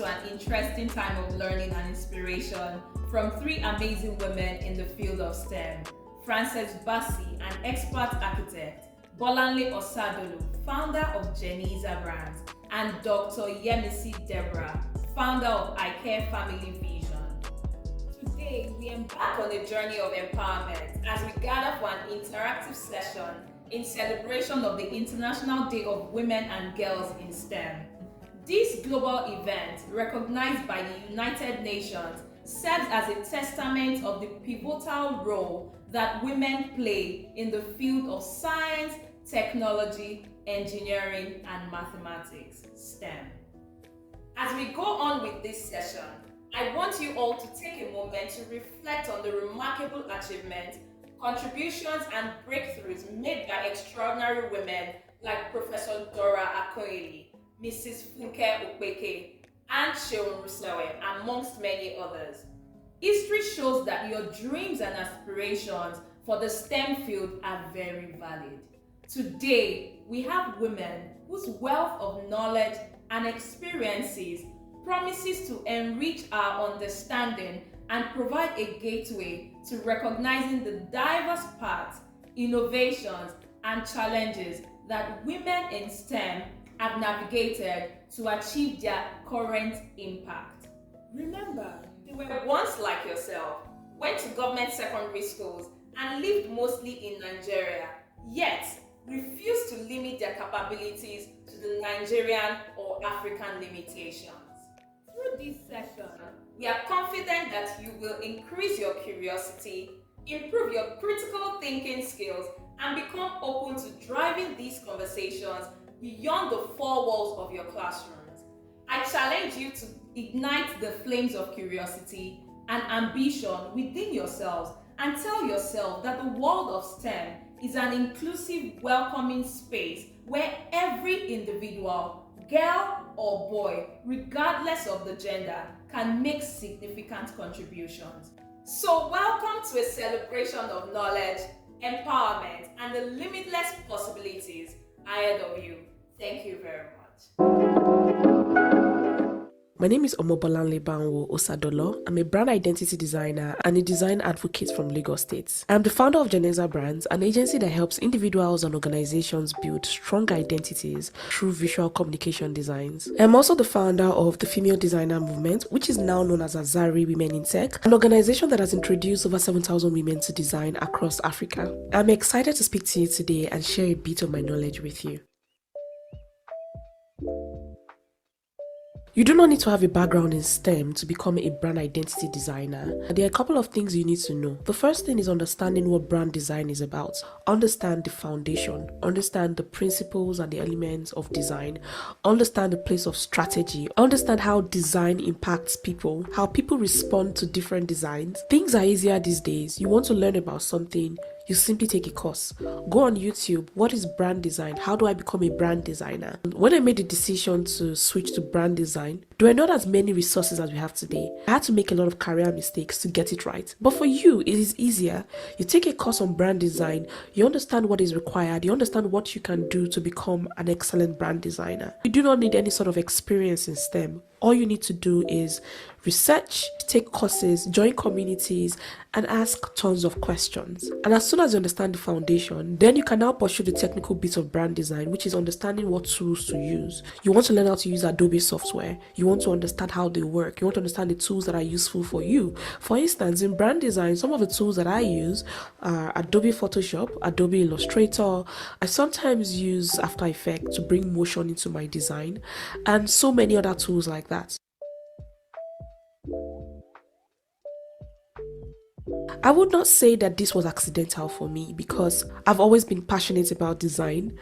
to an interesting time of learning and inspiration from three amazing women in the field of STEM. Frances Bassey, an expert architect, Bolanle Osadolo, founder of Geneza Brands, and Dr. Yemisi Deborah, founder of iCare Family Vision. Today, we embark on a journey of empowerment as we gather for an interactive session in celebration of the International Day of Women and Girls in STEM. This global event, recognized by the United Nations, serves as a testament of the pivotal role that women play in the field of science, technology, engineering, and mathematics, STEM. As we go on with this session, I want you all to take a moment to reflect on the remarkable achievements, contributions, and breakthroughs made by extraordinary women like Professor Dora Akoili, Mrs. Funke Okpeke, and Seun Rusewe, amongst many others. History shows that your dreams and aspirations for the STEM field are very valid. Today, we have women whose wealth of knowledge and experiences promises to enrich our understanding and provide a gateway to recognizing the diverse paths, innovations, and challenges that women in STEM have navigated to achieve their current impact. Remember, they were once like yourself, went to government secondary schools, and lived mostly in Nigeria, yet refused to limit their capabilities to the Nigerian or African limitations. Through this session, we are confident that you will increase your curiosity, improve your critical thinking skills, and become open to driving these conversations beyond the four walls of your classrooms. I challenge you to ignite the flames of curiosity and ambition within yourselves and tell yourself that the world of STEM is an inclusive, welcoming space where every individual, girl or boy, regardless of the gender, can make significant contributions. So welcome to a celebration of knowledge, empowerment, and the limitless possibilities ahead of you. Thank you very much. My name is Omobolanle Banwo Osadolo. I'm a brand identity designer and a design advocate from Lagos State. I'm the founder of Geneza Brands, an agency that helps individuals and organizations build strong identities through visual communication designs. I'm also the founder of the Female Designer Movement, which is now known as Azari Women in Tech, an organization that has introduced over 7,000 women to design across Africa. I'm excited to speak to you today and share a bit of my knowledge with you. You do not need to have a background in STEM to become a brand identity designer. There are a couple of things you need to know. The first thing is understanding what brand design is about. Understand the foundation, understand the principles and the elements of design, understand the place of strategy, understand how design impacts people, how people respond to different designs. Things are easier these days. You want to learn about something, you simply take a course. Go on YouTube. What is brand design? How do I become a brand designer? When I made the decision to switch to brand design, there were not as many resources as we have today. I had to make a lot of career mistakes to get it right. But for you, it is easier. You take a course on brand design, you understand what is required, you understand what you can do to become an excellent brand designer. You do not need any sort of experience in STEM. All you need to do is research, take courses, join communities, and ask tons of questions. And as soon as you understand the foundation, then you can now pursue the technical bits of brand design, which is understanding what tools to use. You want to learn how to use Adobe software. You want to understand how they work. You want to understand the tools that are useful for you. For instance, in brand design, some of the tools that I use are Adobe Photoshop, Adobe Illustrator. I sometimes use After Effects to bring motion into my design, and so many other tools like that. I would not say that this was accidental for me because I've always been passionate about design.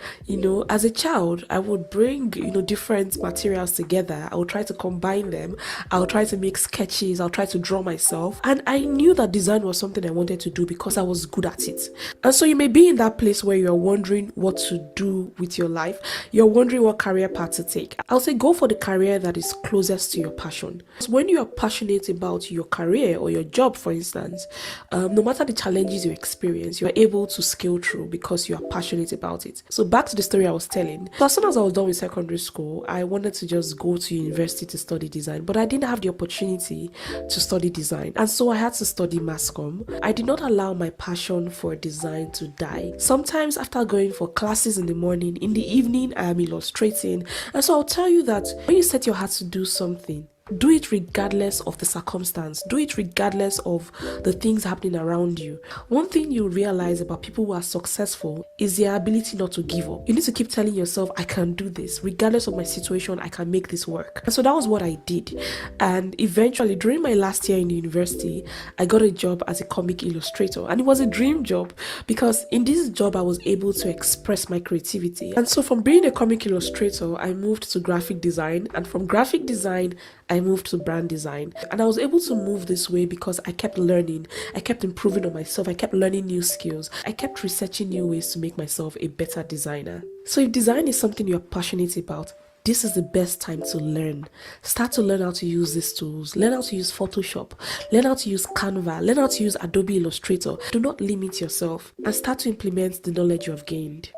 As a child, I would bring, different materials together. I would try to combine them. I would try to make sketches. I'll try to draw myself. And I knew that design was something I wanted to do because I was good at it. And so you may be in that place where you're wondering what to do with your life. You're wondering what career path to take. I'll say go for the career that is closest to your passion. When you are passionate about your career or your job, for instance, No matter the challenges you experience, you're able to scale through because you are passionate about it. So back to the story I was telling. So as soon as I was done with secondary school, I wanted to just go to university to study design, but I didn't have the opportunity to study design. And so I had to study mass comm. I did not allow my passion for design to die. Sometimes after going for classes in the morning, in the evening, I am illustrating. And so I'll tell you that when you set your heart to do something, do it regardless of the circumstance. Do it regardless of the things happening around you. One thing you realize about people who are successful is their ability not to give up. You need to keep telling yourself, I can do this. Regardless of my situation, I can make this work. And so that was what I did. And eventually, during my last year in university, I got a job as a comic illustrator. And it was a dream job because in this job, I was able to express my creativity. And so from being a comic illustrator, I moved to graphic design. And from graphic design, I moved to brand design. And I was able to move this way because I kept learning. I kept improving on myself. I kept learning new skills. I kept researching new ways to make myself a better designer. So if design is something you're passionate about, this is the best time to learn. Start to learn how to use these tools. Learn how to use Photoshop. Learn how to use Canva. Learn how to use Adobe Illustrator. Do not limit yourself and start to implement the knowledge you have gained.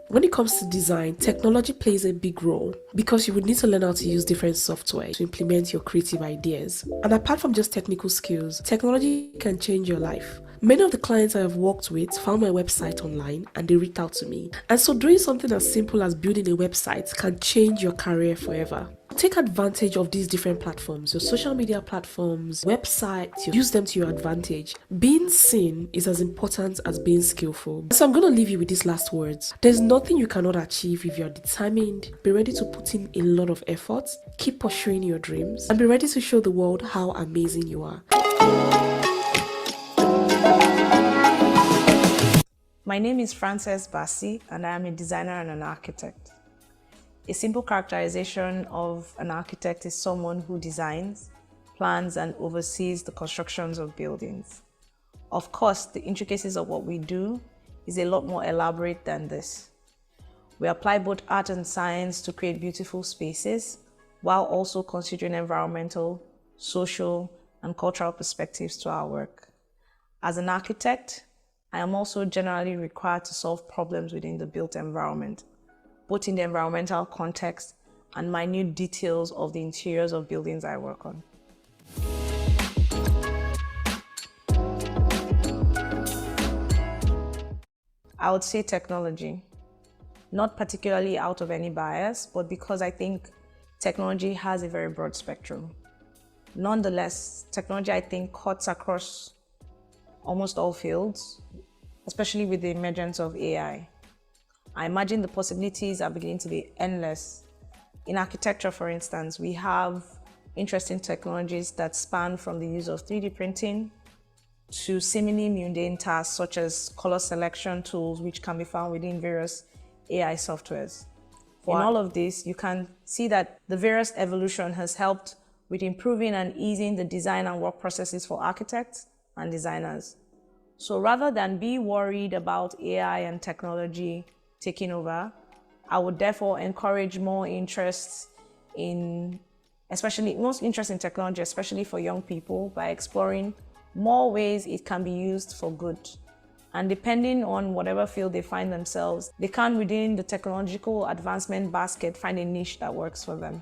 When it comes to design, technology plays a big role because you would need to learn how to use different software to implement your creative ideas. And apart from just technical skills, technology can change your life. Many of the clients I have worked with found my website online and they reached out to me. And so doing something as simple as building a website can change your career forever. Take advantage of these different platforms, your social media platforms, websites, use them to your advantage. Being seen is as important as being skillful. So I'm going to leave you with these last words. There's nothing you cannot achieve if you're determined. Be ready to put in a lot of effort, keep pursuing your dreams, and be ready to show the world how amazing you are. My name is Frances Bassi, and I am a designer and an architect. A simple characterization of an architect is someone who designs, plans, and oversees the constructions of buildings. Of course, the intricacies of what we do is a lot more elaborate than this. We apply both art and science to create beautiful spaces, while also considering environmental, social, and cultural perspectives to our work. As an architect, I am also generally required to solve problems within the built environment, both in the environmental context and minute details of the interiors of buildings I work on. I would say technology, not particularly out of any bias, but because I think technology has a very broad spectrum. Nonetheless, technology, I think, cuts across almost all fields, especially with the emergence of AI. I imagine the possibilities are beginning to be endless. In architecture, for instance, we have interesting technologies that span from the use of 3D printing to seemingly mundane tasks such as color selection tools, which can be found within various AI softwares. In all of this, you can see that the various evolution has helped with improving and easing the design and work processes for architects and designers. So rather than be worried about AI and technology taking over, I would therefore encourage more interest in, most interest in technology, especially for young people, by exploring more ways it can be used for good. And depending on whatever field they find themselves, they can, within the technological advancement basket, find a niche that works for them.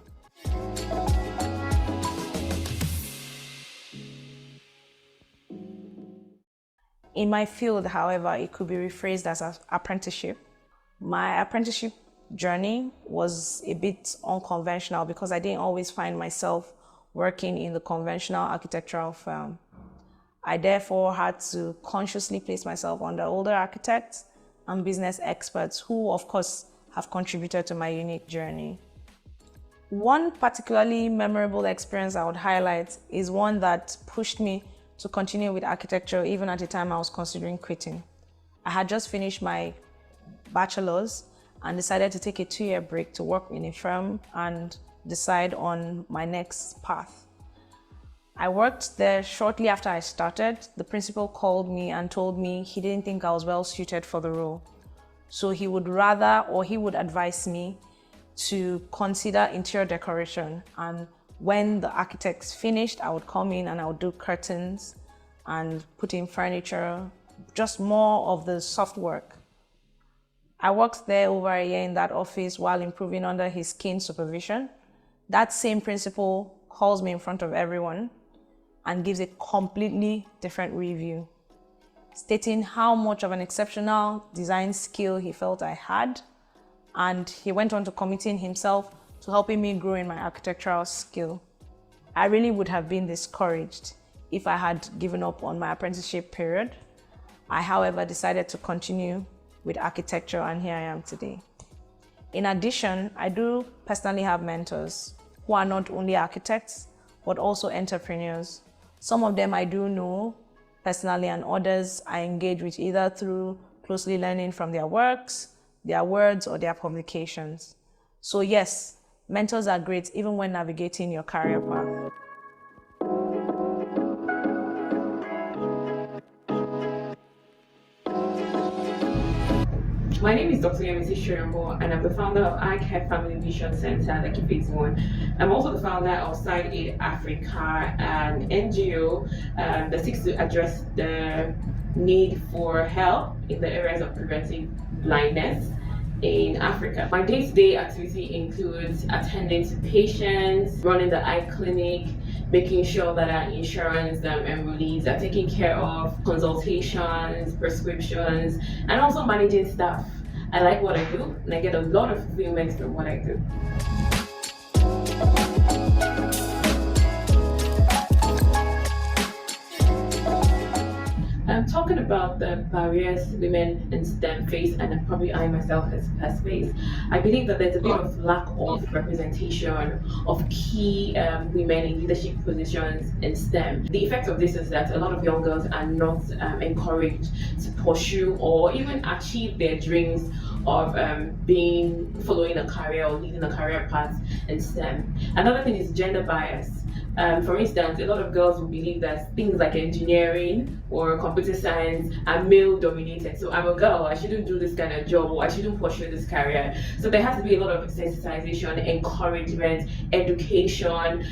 In my field, however, it could be rephrased as an apprenticeship. My apprenticeship journey was a bit unconventional because I didn't always find myself working in the conventional architectural firm. I therefore had to consciously place myself under older architects and business experts who, of course, have contributed to my unique journey. One particularly memorable experience I would highlight is one that pushed me to continue with architecture even at the time I was considering quitting. I had just finished my bachelor's and decided to take a 2-year break to work in a firm and decide on my next path. I worked there shortly after I started. The principal called me and told me he didn't think I was well suited for the role. So he would advise me to consider interior decoration and When the architects finished, I would come in and I would do curtains and put in furniture, just more of the soft work. I worked there over a year in that office while improving under his keen supervision. That same principal calls me in front of everyone and gives a completely different review, stating how much of an exceptional design skill he felt I had, and he went on to committing himself to helping me grow in my architectural skill. I really would have been discouraged if I had given up on my apprenticeship period. I, however, decided to continue with architecture, and here I am today. In addition, I do personally have mentors who are not only architects, but also entrepreneurs. Some of them I do know personally, and others I engage with either through closely learning from their works, their words, or their publications. So yes, mentors are great even when navigating your career path. My name is Dr. Yemisi Shoyombo, and I'm the founder of iCare Family Vision Center, Lekki Phase 1. I'm also the founder of Side Aid Africa, an NGO that seeks to address the need for help in the areas of preventive blindness in Africa. My day-to-day activity includes attending to patients, running the eye clinic, making sure that our insurance enrollees are taken care of, consultations, prescriptions, and also managing staff. I like what I do, and I get a lot of fulfillment from what I do. I'm talking about the barriers women in STEM face, and probably I myself has faced. I believe that there's a bit of lack of representation of key women in leadership positions in STEM. The effect of this is that a lot of young girls are not encouraged to pursue or even achieve their dreams of following a career or leading a career path in STEM. Another thing is gender bias. For instance, a lot of girls will believe that things like engineering or computer science are male dominated. So I'm a girl, I shouldn't do this kind of job, or I shouldn't pursue this career. So there has to be a lot of sensitization, encouragement, education,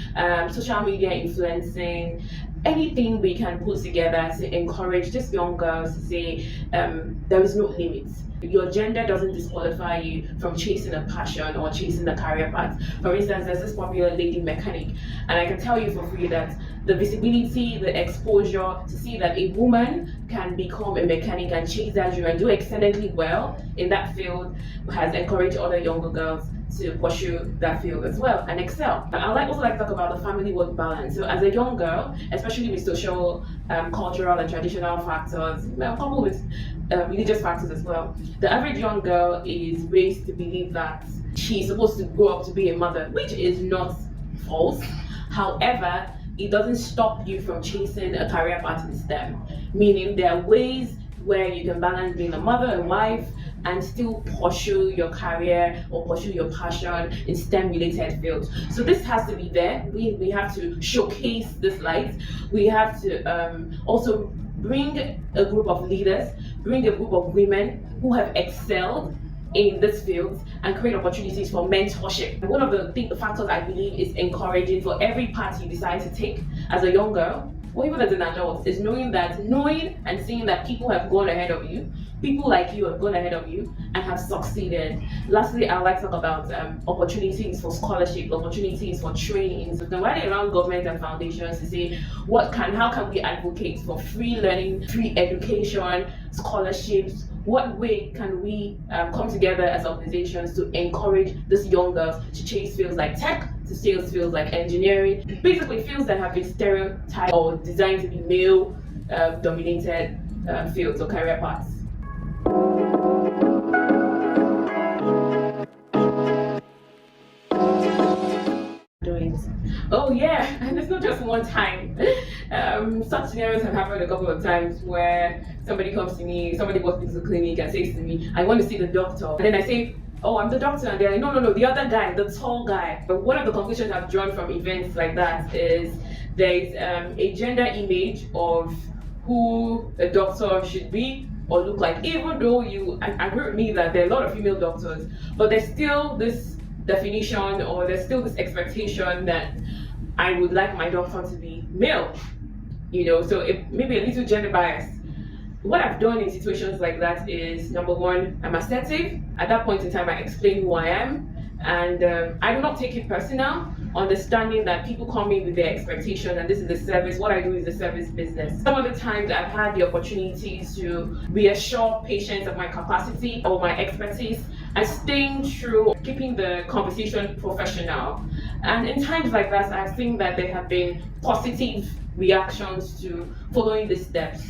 social media influencing, anything we can put together to encourage just young girls to say there is no limits. Your gender doesn't disqualify you from chasing a passion or chasing a career path. For instance, there's this popular lady mechanic, and I can tell you for free that the visibility, the exposure to see that a woman can become a mechanic and chase that dream and do excellently well in that field has encouraged other younger girls to pursue that field as well and excel. I also like to talk about the family work balance. So as a young girl, especially with social, cultural and traditional factors, coupled with religious factors as well, the average young girl is raised to believe that she's supposed to grow up to be a mother, which is not false. However, it doesn't stop you from chasing a career path in STEM, meaning there are ways where you can balance being a mother, a wife, and still pursue your career or pursue your passion in STEM related fields. So this has to be there. We have to showcase this light. We have to also bring a group of leaders, bring a group of women who have excelled in this field and create opportunities for mentorship. One of the factors I believe is encouraging for every path you decide to take as a young girl, or even as an adult, is knowing and seeing that people have gone ahead of you, people like you have gone ahead of you and have succeeded. Lastly, I'd like to talk about opportunities for scholarship, opportunities for training. So then rally around government and foundations to say, how can we advocate for free learning, free education, scholarships? What way can we come together as organizations to encourage these young girls to chase fields like tech, to chase fields like engineering, basically fields that have been stereotyped or designed to be male dominated fields or career paths. Oh yeah, and it's not just one time. Such scenarios have happened a couple of times where somebody comes to me, somebody walks into the clinic and says to me, I want to see the doctor. And then I say, oh, I'm the doctor. And they're like, no, the other guy, the tall guy. But one of the conclusions I've drawn from events like that is there's a gender image of who a doctor should be or look like. Even though I agree with me that there are a lot of female doctors, but there's still this definition or there's still this expectation that I would like my doctor to be male, so it maybe a little gender bias. What I've done in situations like that is, number one, I'm assertive. At that point in time, I explain who I am, and I do not take it personal, understanding that people come in with their expectation, and this is a service. What I do is a service business. Some of the times I've had the opportunity to reassure patients of my capacity or my expertise, and staying true, keeping the conversation professional. And in times like that, I've seen that there have been positive reactions to following the steps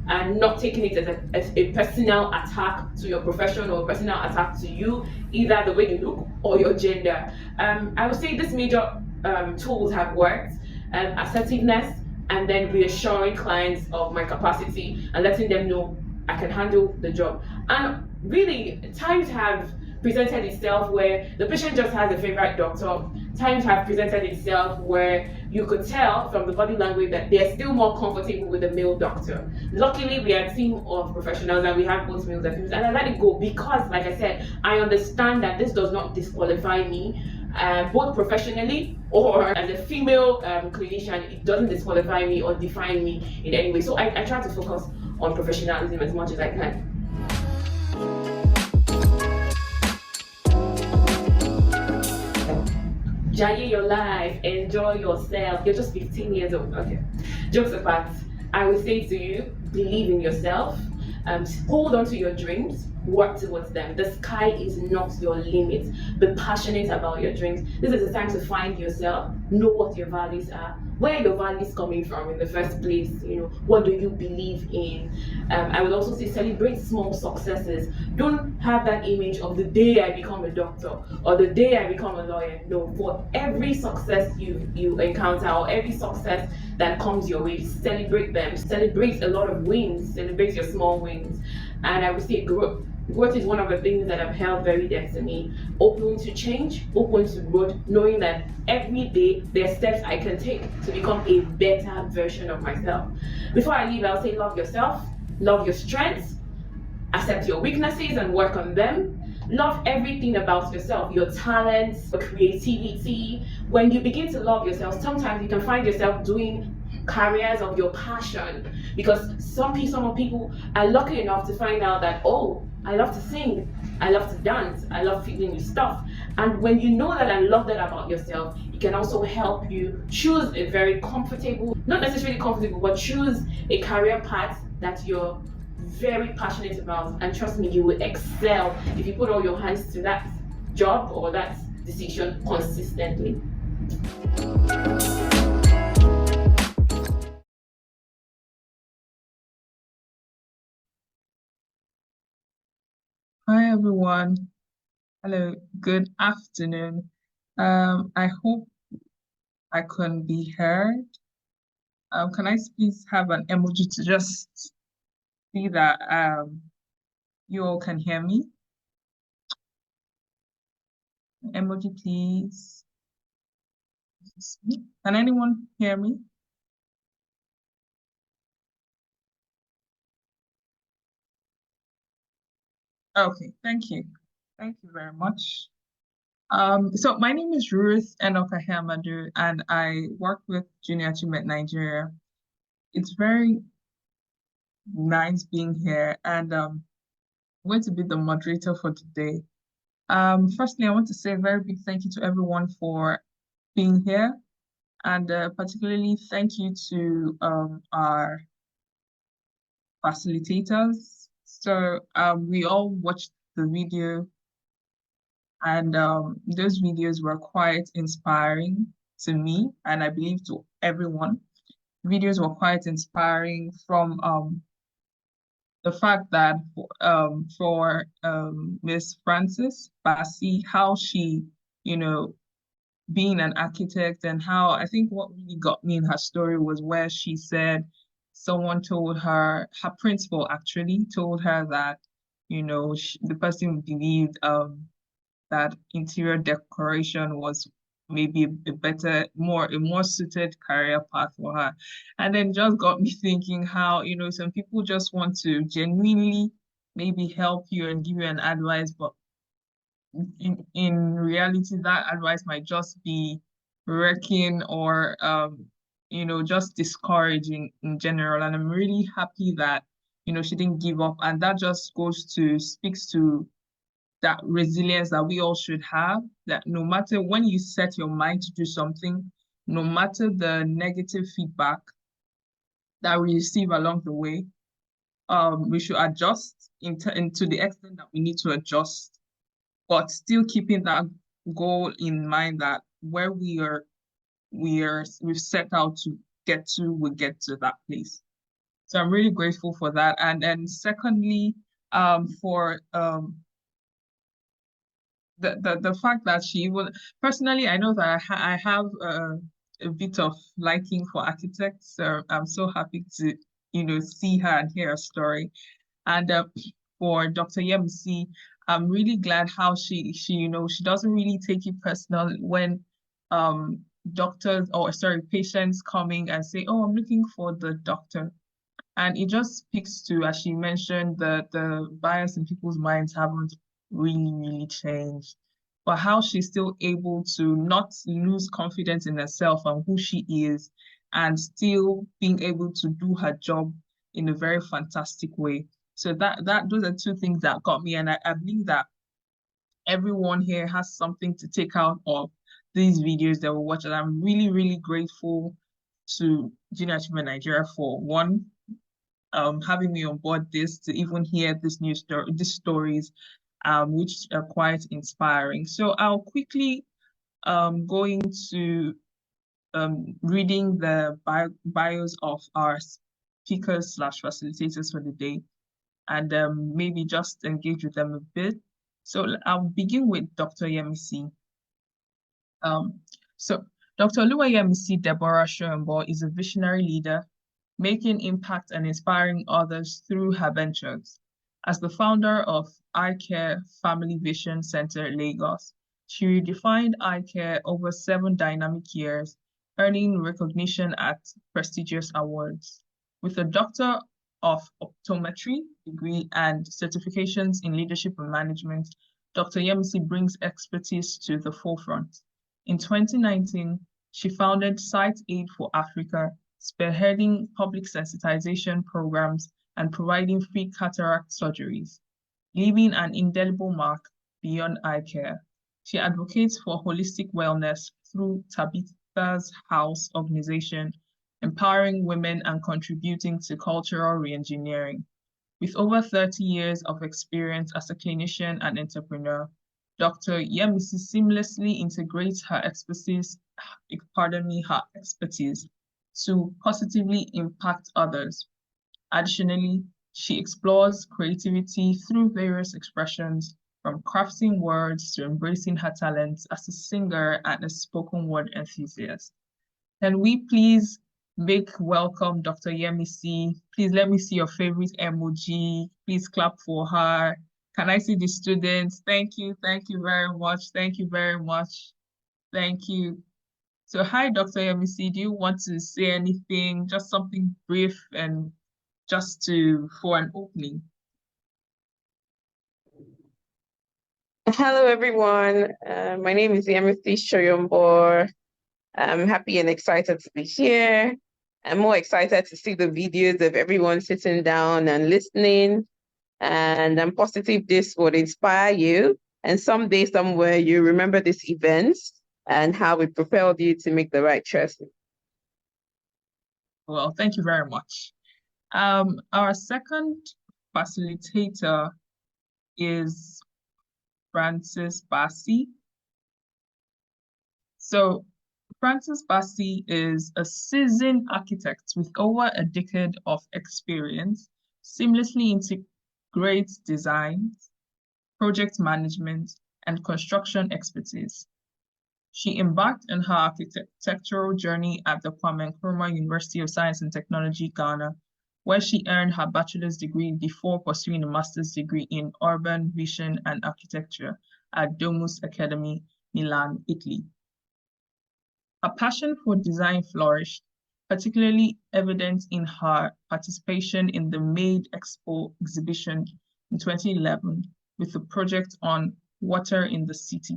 and not taking it as a personal attack to your profession or a personal attack to you, either the way you look or your gender. I would say these major tools have worked: assertiveness, and then reassuring clients of my capacity and letting them know I can handle the job. And really, times have presented itself where the patient just has a favorite doctor. Times have presented itself where you could tell from the body language that they're still more comfortable with a male doctor. Luckily, we are a team of professionals and we have both males and females, and I let it go because, like I said, I understand that this does not disqualify me, both professionally or as a female clinician. It doesn't disqualify me or define me in any way. So I try to focus on professionalism as much as I can. Jaye your life, enjoy yourself. You're just 15 years old. Okay. Jokes apart, I would say to you, believe in yourself, hold on to your dreams, work towards them. The sky is not your limit. Be passionate about your dreams. This is the time to find yourself, know what your values are, where your values coming from in the first place, what do you believe in. I would also say celebrate small successes. Don't have that image of the day I become a doctor or the day I become a lawyer. No, for every success you encounter or every success that comes your way, celebrate them. Celebrate a lot of wins, celebrate your small wins. And I would say growth. Growth is one of the things that have held very dear to me. Open to change, open to growth, knowing that every day there are steps I can take to become a better version of myself. Before I leave, I'll say love yourself, love your strengths, accept your weaknesses and work on them. Love everything about yourself, your talents, your creativity. When you begin to love yourself, sometimes you can find yourself doing careers of your passion, because some people are lucky enough to find out that, oh, I love to sing, I love to dance, I love feeling new stuff. And when you know that and love that about yourself, it can also help you choose a very comfortable, not necessarily comfortable, but choose a career path that you're very passionate about. And trust me, you will excel if you put all your hands to that job or that decision consistently. Hi everyone. Hello, good afternoon. I hope I can be heard. Can I please have an emoji to just see that you all can hear me? Emoji, please. Can anyone hear me? Okay, thank you. Thank you very much. So my name is Ruth Enokahiamadu, and I work with Junior Achievement Nigeria. It's very nice being here, and I'm going to be the moderator for today. Firstly, I want to say a very big thank you to everyone for being here, and particularly thank you to our facilitators. So we all watched the video, and those videos were quite inspiring to me, and I believe to everyone. Videos were quite inspiring from the fact that for Miss Frances Bassey, how she, being an architect, and how I think what really got me in her story was where she said someone told her, her principal actually told her that, the person believed that interior decoration was maybe a more suited career path for her. And then just got me thinking how, some people just want to genuinely maybe help you and give you an advice, but in reality, that advice might just be wrecking or just discouraging in general. And I'm really happy that she didn't give up, and that just speaks to that resilience that we all should have, that no matter when you set your mind to do something, no matter the negative feedback that we receive along the way, we should adjust to the extent that we need to adjust, but still keeping that goal in mind, that where we've set out to get to, we'll get to that place. So I'm really grateful for that. And then secondly, for the fact that she even personally, I know that I have a bit of liking for architects, so I'm so happy to see her and hear her story. And for Dr. Yemisi, I'm really glad how she doesn't really take it personal when patients coming and say, oh, I'm looking for the doctor. And it just speaks to, as she mentioned, the bias in people's minds haven't really changed, but how she's still able to not lose confidence in herself and who she is, and still being able to do her job in a very fantastic way. So those are two things that got me, and I believe that everyone here has something to take out of these videos that we watch, and I'm really grateful to Junior Achievement Nigeria for one, having me on board this, to even hear these stories, which are quite inspiring. So I'll quickly go into reading the bios of our speakers / facilitators for the day, and maybe just engage with them a bit. So I'll begin with Dr. Yemisi. So Dr. Oluwayemisi Deborah Shoyombo is a visionary leader, making impact and inspiring others through her ventures. As the founder of Eye Care Family Vision Center Lagos, she redefined eye care over 7 dynamic years, earning recognition at prestigious awards. With a Doctor of Optometry degree and certifications in leadership and management, Dr. Yemisi brings expertise to the forefront. In 2019, she founded Sight Aid for Africa, spearheading public sensitization programs and providing free cataract surgeries, leaving an indelible mark beyond eye care. She advocates for holistic wellness through Tabitha's House organization, empowering women and contributing to cultural reengineering. With over 30 years of experience as a clinician and entrepreneur, Dr. Yemisi seamlessly integrates her expertise to positively impact others. Additionally, she explores creativity through various expressions, from crafting words to embracing her talents as a singer and a spoken word enthusiast. Can we please make welcome Dr. Yemisi? Please let me see your favorite emoji. Please clap for her. Can I see the students? Thank you very much. Thank you very much. Thank you. So hi, Dr. Yemisi, do you want to say anything? Just something brief and for an opening. Hello, everyone. My name is Yemisi Shoyombo. I'm happy and excited to be here. I'm more excited to see the videos of everyone sitting down and listening. And I'm positive this would inspire you. And someday, somewhere, you remember this event and how it propelled you to make the right choices. Well, thank you very much. Our second facilitator is Francis Bassi. So Francis Bassi is a seasoned architect with over a decade of experience, seamlessly integrates design, project management, and construction expertise. She embarked on her architectural journey at the Kwame Nkrumah University of Science and Technology, Ghana, where she earned her bachelor's degree before pursuing a master's degree in urban vision and architecture at Domus Academy, Milan, Italy. Her passion for design flourished, particularly evident in her participation in the Made Expo exhibition in 2011 with the project on water in the city.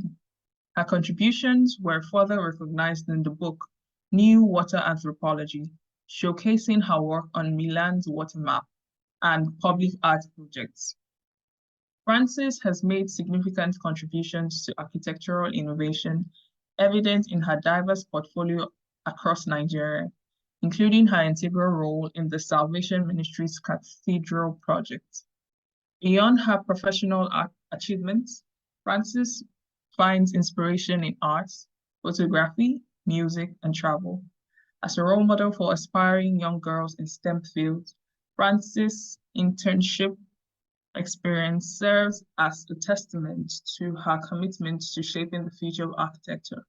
Her contributions were further recognized in the book New Water Anthropology, showcasing her work on Milan's water map and public art projects. Frances has made significant contributions to architectural innovation, evident in her diverse portfolio across Nigeria, including her integral role in the Salvation Ministry's Cathedral project. Beyond her professional achievements, Frances finds inspiration in arts, photography, music, and travel. As a role model for aspiring young girls in STEM fields, Frances' internship experience serves as a testament to her commitment to shaping the future of architecture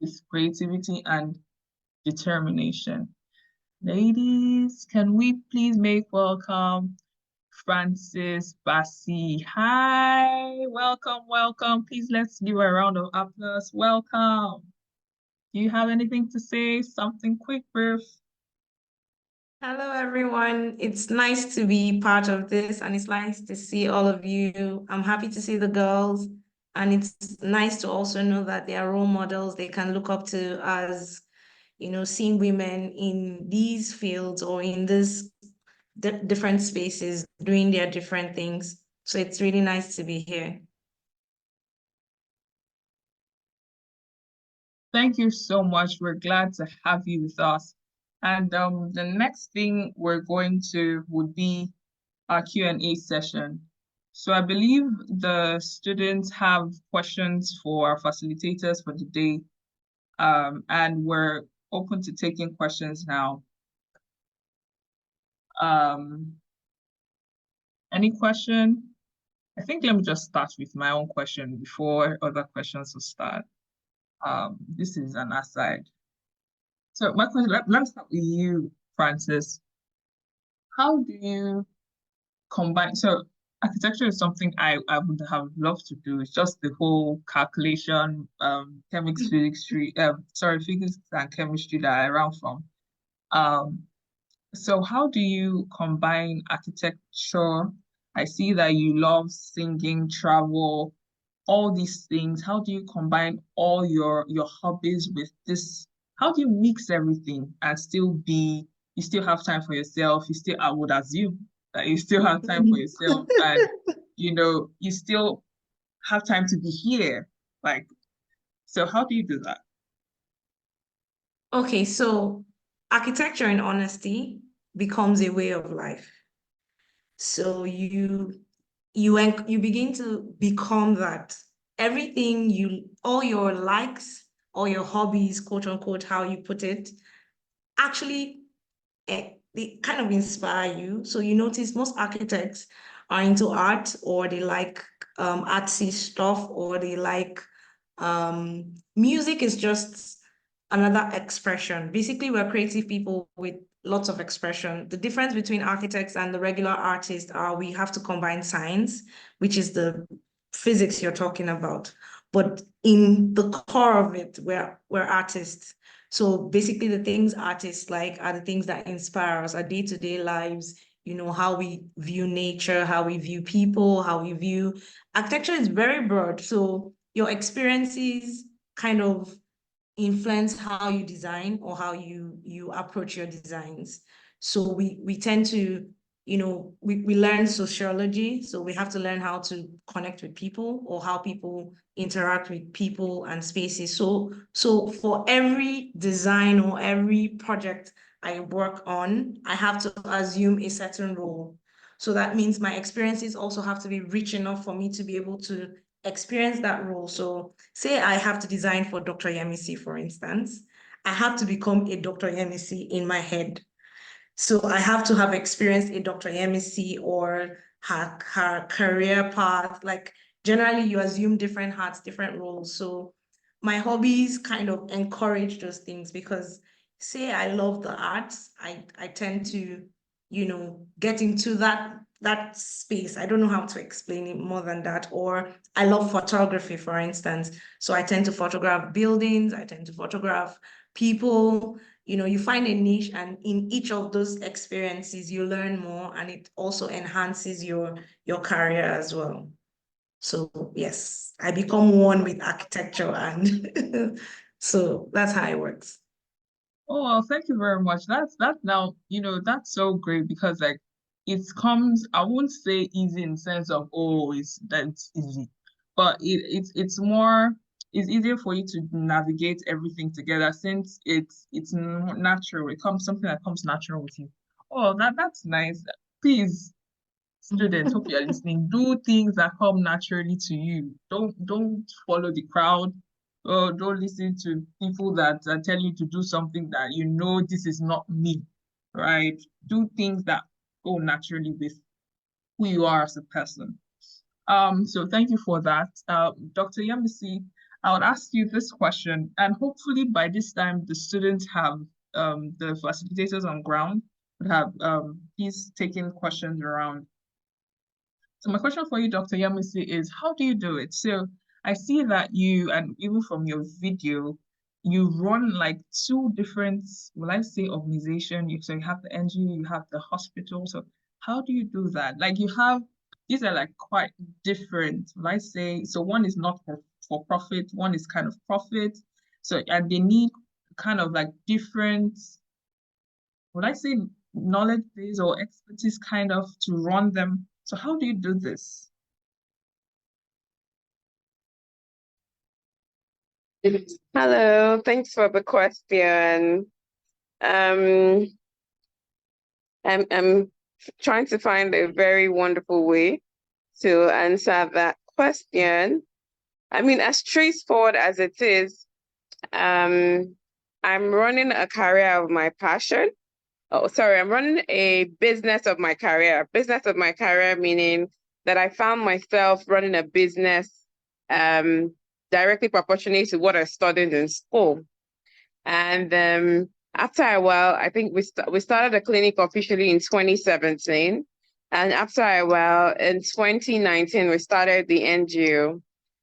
with creativity and determination. Ladies, can we please make welcome Frances Bassey? Hi, welcome, welcome. Please let's give her a round of applause. Welcome. Do you have anything to say? Something quick, brief? Hello, everyone. It's nice to be part of this, and it's nice to see all of you. I'm happy to see the girls, and it's nice to also know that they are role models they can look up to as, seeing women in these fields or in this different spaces doing their different things. So it's really nice to be here. Thank you so much. We're glad to have you with us. And the next thing we're going to would be our Q&A session. So I believe the students have questions for our facilitators for the day. And we're open to taking questions now. Any question? I think let me just start with my own question before other questions will start. This is an aside. So my question, let's start with you, Frances. How do you combine, so architecture is something I would have loved to do. It's just the whole calculation, physics and chemistry that I ran from. So how do you combine architecture? I see that you love singing, travel, all these things. How do you combine all your hobbies with this? How do you mix everything and you still have time for yourself? I would assume that you still have time for yourself and, you still have time to be here. So how do you do that? Okay, so architecture, in honesty, becomes a way of life. So you begin to become that. Everything all your likes, all your hobbies, quote unquote, how you put it, actually they kind of inspire you. So you notice most architects are into art, or they like artsy stuff, or they like music is just another expression. Basically, we're creative people with lots of expression. The difference between architects and the regular artists are we have to combine science, which is the physics you're talking about. But in the core of it, we're artists. So basically the things artists like are the things that inspire us, our day-to-day lives, how we view nature, how we view people, how we view architecture is very broad. So your experiences kind of influence how you design or how you approach your designs. So we tend to, we learn sociology, so we have to learn how to connect with people or how people interact with people and spaces. So for every design or every project I work on, I have to assume a certain role. So that means my experiences also have to be rich enough for me to be able to experience that role. So say I have to design for Dr. Yemisi, for instance, I have to become a Dr. Yemisi in my head. So I have to have experienced a Dr. Yemisi or her career path. Like generally you assume different hats, different roles. So my hobbies kind of encourage those things because say I love the arts, I tend to, get into that space. I don't know how to explain it more than that. Or I love photography, for instance. So I tend to photograph buildings, I tend to photograph people. You find a niche, and in each of those experiences, you learn more, and it also enhances your career as well. So yes, I become one with architecture, and so that's how it works. Oh, well, thank you very much. That's now, that's so great because like it comes, I won't say easy in the sense of, oh, that's easy, but it's more, it's easier for you to navigate everything together since it's natural. It comes something that comes natural with you. Oh, that's nice. Please, students, hope you're listening. Do things that come naturally to you. Don't follow the crowd. Oh, don't listen to people that are telling you to do something that you know this is not me, right? Do things that go naturally with who you are as a person. So thank you for that. Dr. Yemisi, I would ask you this question, and hopefully by this time the students have the facilitators on ground would have these taking questions around. So my question for you, Dr. Yamisi, is how do you do it? So I see that you, and even from your video, you run like two different, will I say, organization. So you have the NGO, you have the hospital. So how do you do that? Like you have, these are like quite different, will I say. So one is not for profit, one is kind of profit. So, and they need kind of like different, would I say, knowledge base or expertise kind of to run them. So how do you do this? Hello, thanks for the question. I'm trying to find a very wonderful way to answer that question. I mean, as straightforward as it is, I'm running a career of my passion. Oh, sorry, I'm running a business of my career. Business of my career, meaning that I found myself running a business directly proportionate to what I studied in school. And after a while, I think we started the clinic officially in 2017. And after a while, in 2019, we started the NGO.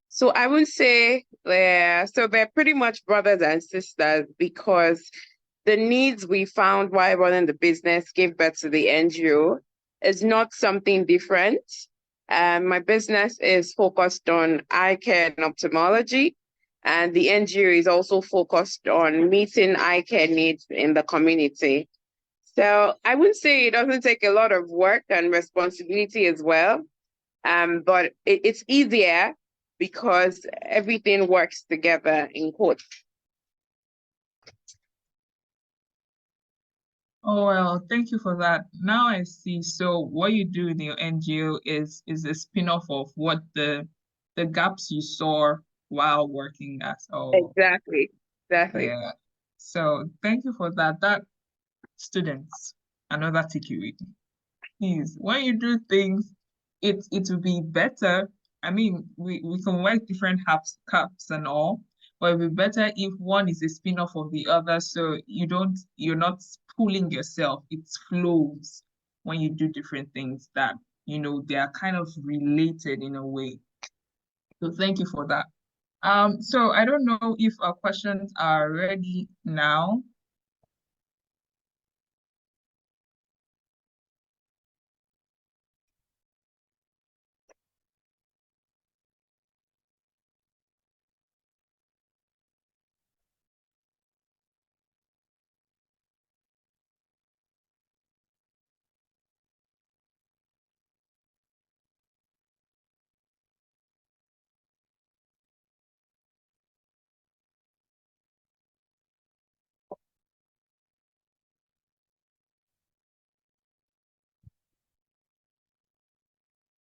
So I would say they're pretty much brothers and sisters because the needs we found while running the business gave birth to the NGO is not something different. My business is focused on eye care and ophthalmology, and the NGO is also focused on meeting eye care needs in the community. So I would say it doesn't take a lot of work and responsibility as well, but it's easier because everything works together in quotes. Oh, well, thank you for that. Now I see. So what you do in your NGO is a spin-off of what the gaps you saw while working at. Oh, Exactly. yeah. So thank you for that. That students, another TQE. Please, when you do things, it will be better. I mean, we can wear different caps and all, but it would be better if one is a spin-off of the other, so you're not pulling yourself. It flows when you do different things that, they are kind of related in a way. So thank you for that. So I don't know if our questions are ready now.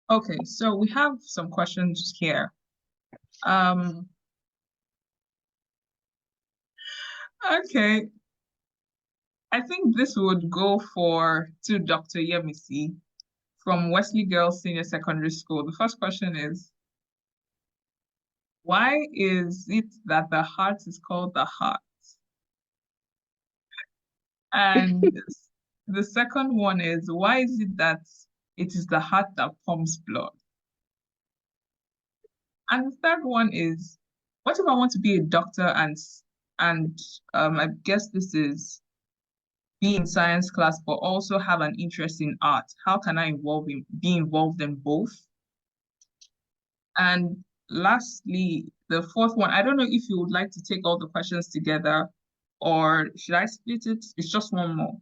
Okay, so we have some questions here. Okay, I think this would go to Dr. Yemisi from Wesley Girls Senior Secondary School. The first question is, why is it that the heart is called the heart? And the second one is, why is it that it is the heart that pumps blood? And the third one is, what if I want to be a doctor and I guess this is be in science class, but also have an interest in art? How can I be involved in both? And lastly, the fourth one, I don't know if you would like to take all the questions together or should I split it? It's just one more.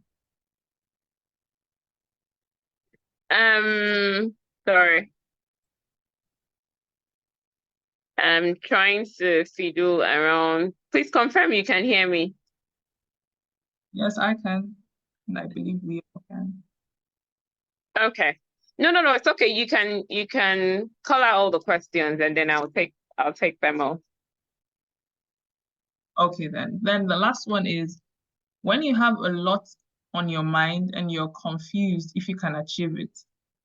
Sorry. I'm trying to fiddle around. Please confirm you can hear me. Yes, I can. And I believe we all can. Okay. No, it's okay. You can call out all the questions and then I'll take them all. Okay, then. Then the last one is when you have a lot on your mind and you're confused if you can achieve it,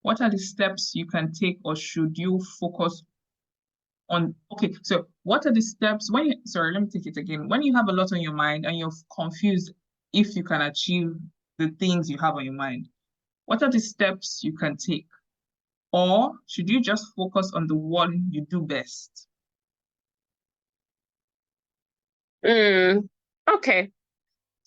what are the steps you can take or should you focus on? Okay, so what are the steps when you, sorry, let me take it again. When you have a lot on your mind and you're confused if you can achieve the things you have on your mind, what are the steps you can take? Or should you just focus on the one you do best? Okay.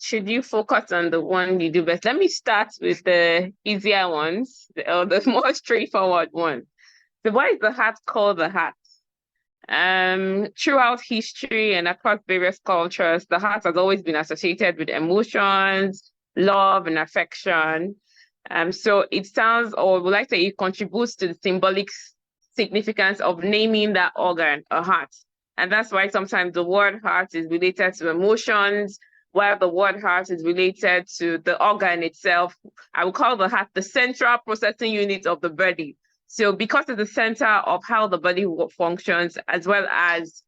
Should you focus on the one you do best? Let me start with the easier ones, or the more straightforward one. So why is the hat called the hat? Throughout history and across various cultures, the heart has always been associated with emotions, love, and affection. So it sounds, or would like to say, it contributes to the symbolic significance of naming that organ, a heart. And that's why sometimes the word heart is related to emotions, while the word heart is related to the organ itself. I would call the heart the central processing unit of the body. So because it's the center of how the body functions, as well as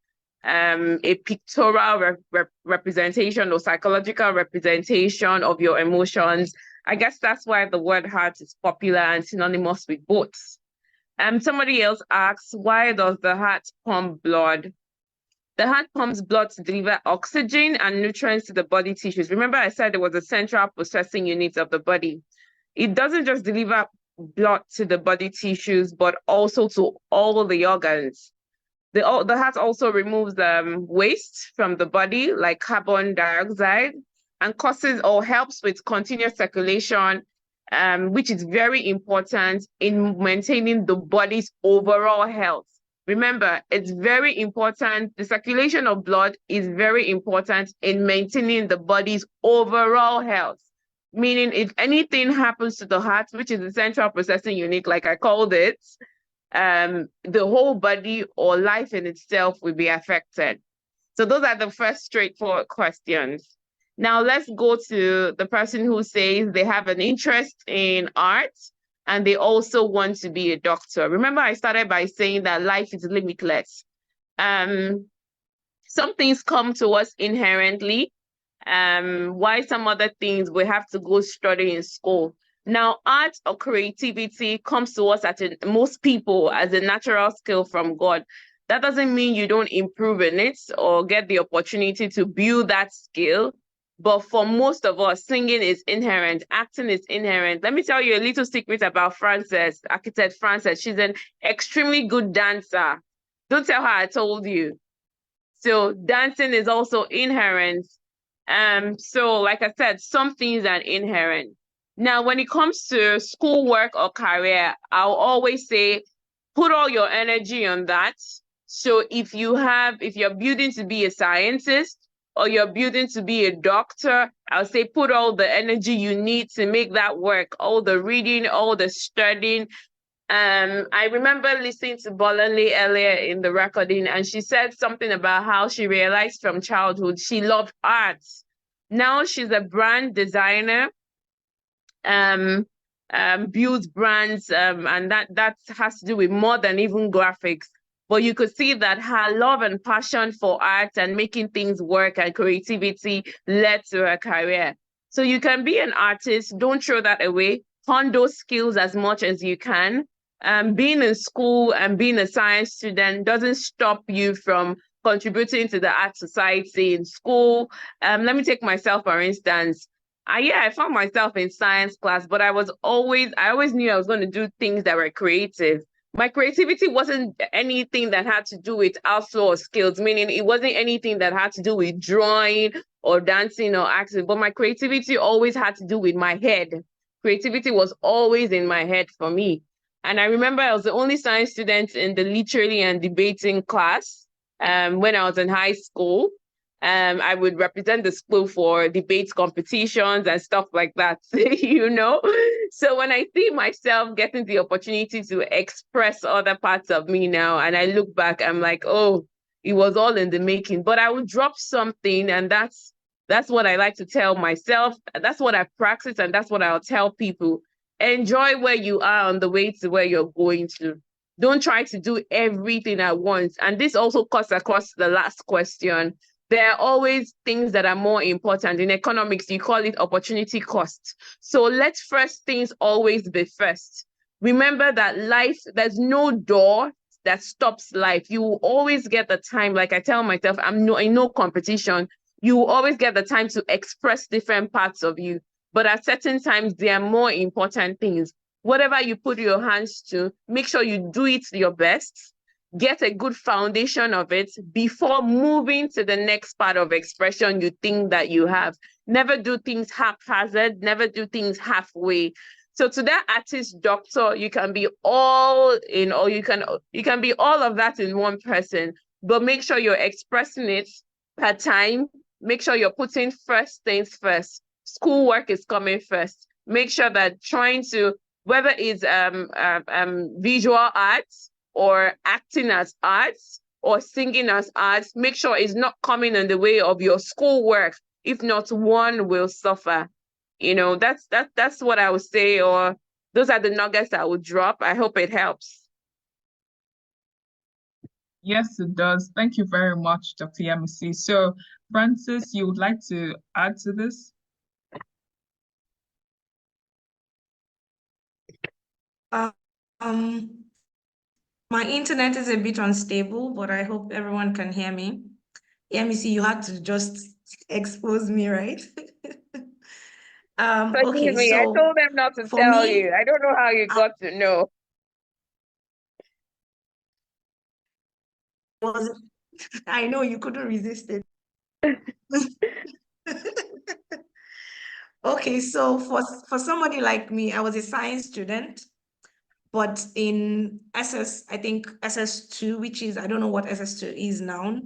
a pictorial representation or psychological representation of your emotions, I guess that's why the word heart is popular and synonymous with both. Somebody else asks, why does the heart pump blood? The heart pumps blood to deliver oxygen and nutrients to the body tissues. Remember, I said it was a central processing unit of the body. It doesn't just deliver blood to the body tissues, but also to all the organs. The heart also removes waste from the body, like carbon dioxide, and causes or helps with continuous circulation, which is very important in maintaining the body's overall health. Remember, it's very important. The circulation of blood is very important in maintaining the body's overall health. Meaning if anything happens to the heart, which is the central processing unit, like I called it, the whole body or life in itself will be affected. So those are the first straightforward questions. Now let's go to the person who says they have an interest in art and they also want to be a doctor. Remember, I started by saying that life is limitless. Some things come to us inherently, why some other things we have to go study in school. Now, art or creativity comes to us most people as a natural skill from God. That doesn't mean you don't improve in it or get the opportunity to build that skill. But for most of us, singing is inherent, acting is inherent. Let me tell you a little secret about Frances, architect Frances. She's an extremely good dancer. Don't tell her I told you. So dancing is also inherent. So like I said, some things are inherent. Now, when it comes to schoolwork or career, I'll always say, put all your energy on that. So if you're building to be a scientist or you're building to be a doctor, I'll say put all the energy you need to make that work, all the reading, all the studying. I remember listening to Bolanle earlier in the recording, and she said something about how she realized from childhood she loved art. Now she's a brand designer, builds brands, and that has to do with more than even graphics. But you could see that her love and passion for art and making things work and creativity led to her career. So you can be an artist, don't throw that away, hone those skills as much as you can. Being in school and being a science student doesn't stop you from contributing to the art society in school. Let me take myself, for instance. I found myself in science class, but I always knew I was going to do things that were creative. My creativity wasn't anything that had to do with outflow or skills, meaning it wasn't anything that had to do with drawing or dancing or acting, but my creativity always had to do with my head. Creativity was always in my head for me. And I remember I was the only science student in the literary and debating class when I was in high school. I would represent the school for debate competitions and stuff like that, you know? So when I see myself getting the opportunity to express other parts of me now, and I look back, I'm like, oh, it was all in the making. But I would drop something, and that's what I like to tell myself. That's what I practice, and that's what I'll tell people. Enjoy where you are on the way to where you're going to. Don't try to do everything at once. And this also cuts across the last question. There are always things that are more important. In economics, you call it opportunity cost. So let first things always be first. Remember that life, there's no door that stops life. You will always get the time, like I tell myself, I'm in no competition. You will always get the time to express different parts of you. But at certain times, there are more important things. Whatever you put your hands to, make sure you do it your best. Get a good foundation of it before moving to the next part of expression you think that you have. Never do things haphazard, never do things halfway. So to that artist doctor, you can be all in, or you can be all of that in one person, but make sure you're expressing it per time. Make sure you're putting first things first. Schoolwork is coming first. Make sure that trying to, whether it's visual arts or acting as arts or singing as arts, make sure it's not coming in the way of your schoolwork. If not, one will suffer. You know, that's what I would say, or those are the nuggets I would drop. I hope it helps. Yes, it does. Thank you very much, Dr. Yemisi. So, Francis, you would like to add to this? My internet is a bit unstable, but I hope everyone can hear me. Yemisi, you had to just expose me, right? Forgive Okay, me, I so told them not to for tell me, you. I don't know how you got to know. I know you couldn't resist it. Okay, so for somebody like me, I was a science student, but in I think SS2, which is, I don't know what SS2 is now.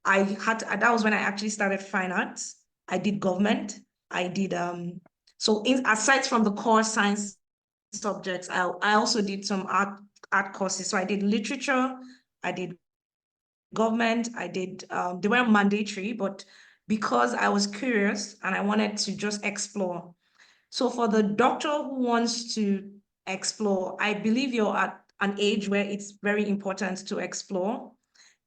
That was when I actually started fine arts. I did government. I did, aside from the core science subjects, I also did some art courses. So I did literature, I did government, I did, they weren't mandatory, but because I was curious and I wanted to just explore. So for the doctor who wants to explore, I believe you're at an age where it's very important to explore.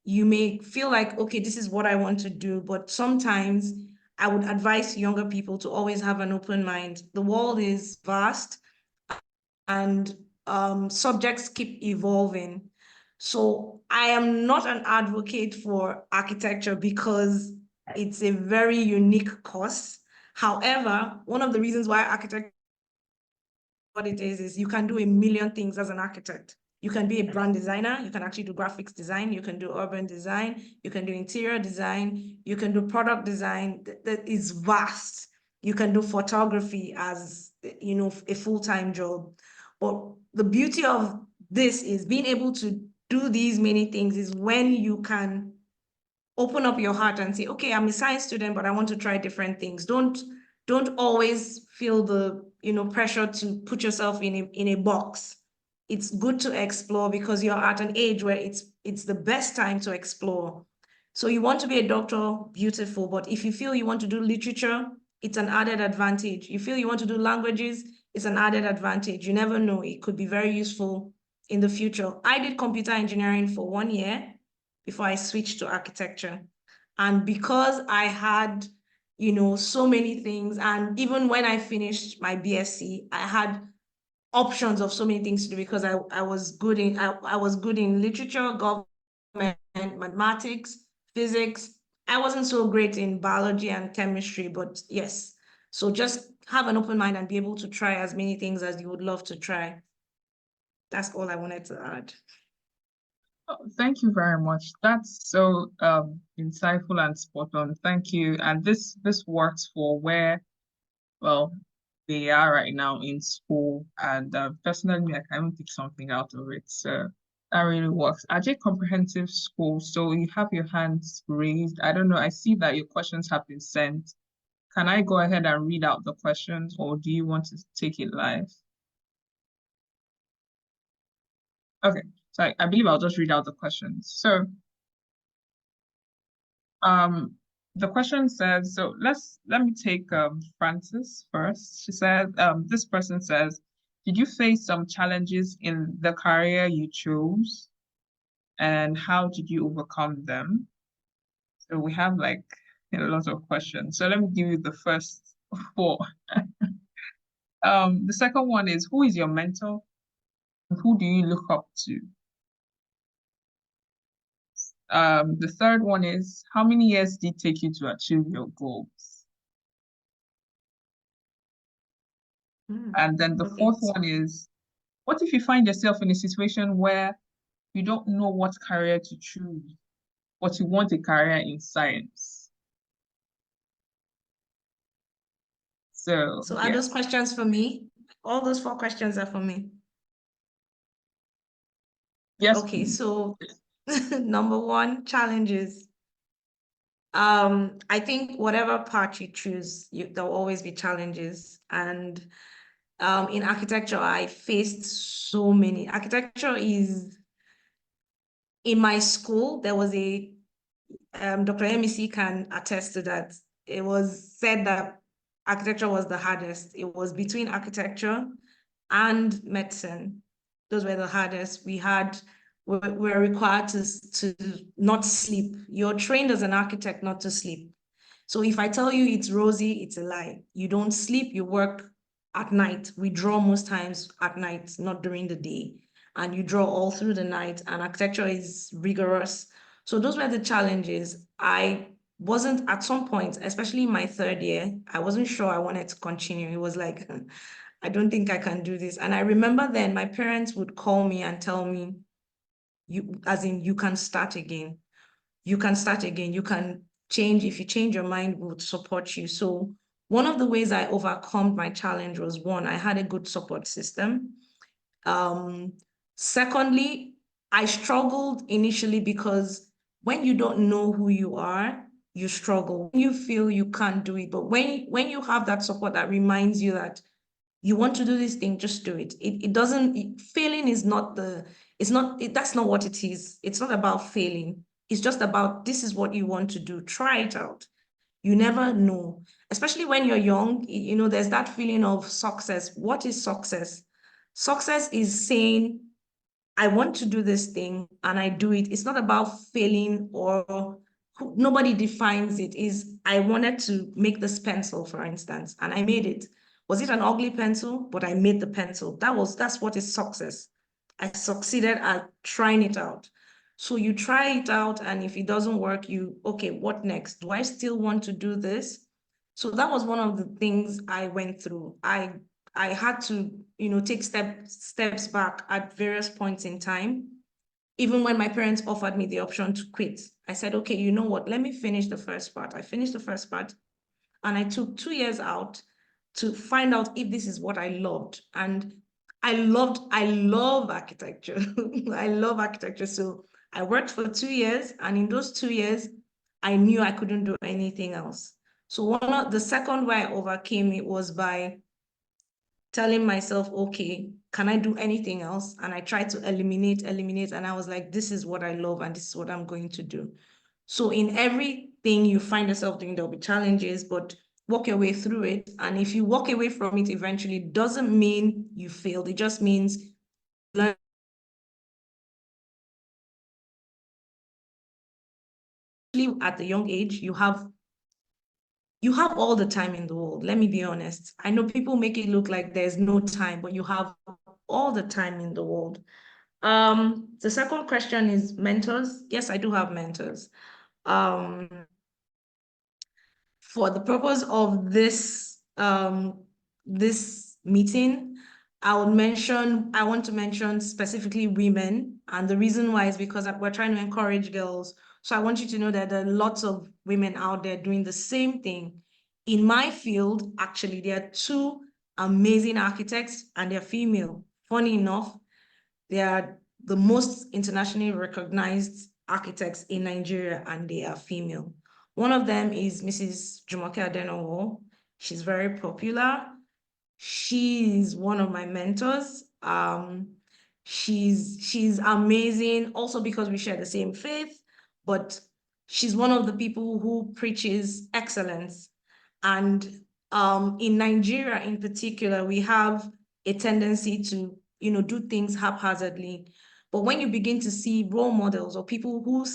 You may feel like, okay, this is what I want to do, but sometimes I would advise younger people to always have an open mind. The world is vast and subjects keep evolving. So I am not an advocate for architecture because it's a very unique course. However, one of the reasons why architecture, what it is you can do a million things as an architect. You can be a brand designer, you can actually do graphics design, you can do urban design, you can do interior design, you can do product design. That is vast. You can do photography as, you know, a full-time job. But the beauty of this is being able to do these many things is when you can open up your heart and say, okay, I'm a science student, but I want to try different things. Don't always feel the, you know, pressure to put yourself in a box. It's good to explore because you're at an age where it's the best time to explore. So you want to be a doctor, beautiful, but if you feel you want to do literature, it's an added advantage. You feel you want to do languages, it's an added advantage. You never know, it could be very useful in the future. I did computer engineering for 1 year before I switched to architecture. And because I had, you know, so many things, and even when I finished my BSc, I had options of so many things to do because I was good in literature, government, mathematics, physics. I wasn't so great in biology and chemistry, but yes. So just have an open mind and be able to try as many things as you would love to try. That's all I wanted to add. Oh, thank you very much. That's so insightful and spot on. Thank you. And this works for where, well, they are right now in school. And personally, I can even pick something out of it. So that really works. Ajay Comprehensive School. So you have your hands raised. I don't know. I see that your questions have been sent. Can I go ahead and read out the questions, or do you want to take it live? Okay, so I believe I'll just read out the questions. So the question says, so let me take Francis first. She said, this person says, did you face some challenges in the career you chose, and how did you overcome them? So we have like a lot of questions. So let me give you the first 4. The second one is, who is your mentor? Who do you look up to? The third one is, how many years did it take you to achieve your goals? And then the fourth one is, what if you find yourself in a situation where you don't know what career to choose, but you want a career in science? So are those questions for me? All those 4 questions are for me. Yes. Okay, so number 1, challenges. I think whatever path you choose, there'll always be challenges. And in architecture, I faced so many. Architecture is, in my school, there was a, Dr. MEC can attest to that. It was said that architecture was the hardest. It was between architecture and medicine. Those were the hardest. We're required to not sleep. You're trained as an architect not to sleep. So if I tell you it's rosy, it's a lie. You don't sleep, you work at night. We draw most times at night, not during the day. And you draw all through the night, and architecture is rigorous. So those were the challenges. I wasn't, at some point, especially in my 3rd year, I wasn't sure I wanted to continue. It was like, I don't think I can do this. And I remember then my parents would call me and tell me, you can start again. You can start again. You can change. If you change your mind, we would support you. So one of the ways I overcome my challenge was, 1, I had a good support system. Secondly, I struggled initially because when you don't know who you are, you struggle. You feel you can't do it. But when you have that support that reminds you that you want to do this thing, just do it. It doesn't, failing is not that's not what it is. It's not about failing. It's just about, this is what you want to do. Try it out. You never know, especially when you're young, there's that feeling of success. What is success? Success is saying, I want to do this thing and I do it. It's not about failing, or nobody defines it. Is, I wanted to make this pencil, for instance, and I made it. Was it an ugly pencil? But I made the pencil. That's what is success. I succeeded at trying it out. So you try it out, and if it doesn't work, okay, what next? Do I still want to do this? So that was one of the things I went through. I had to, take steps back at various points in time. Even when my parents offered me the option to quit, I said, okay, you know what? Let me finish the first part. I finished the first part, and I took 2 years out to find out if this is what I loved. And I love architecture. I love architecture. So I worked for 2 years, and in those 2 years, I knew I couldn't do anything else. So the second way I overcame it was by telling myself, okay, can I do anything else? And I tried to eliminate, and I was like, this is what I love, and this is what I'm going to do. So in everything you find yourself doing, there'll be challenges, but walk your way through it. And if you walk away from it eventually, it doesn't mean you failed. It just means learn. At the young age, you have all the time in the world. Let me be honest. I know people make it look like there's no time, but you have all the time in the world. The second question is mentors. Yes, I do have mentors. For the purpose of this meeting, I want to mention specifically women, and the reason why is because we're trying to encourage girls. So I want you to know that there are lots of women out there doing the same thing. In my field, actually, there are 2 amazing architects, and they're female. Funny enough, they are the most internationally recognized architects in Nigeria, and they are female. One of them is Mrs. Jumoke Adenowo. She's very popular. She's one of my mentors. She's amazing also because we share the same faith, but she's one of the people who preaches excellence. And in Nigeria in particular, we have a tendency to, do things haphazardly. But when you begin to see role models or people who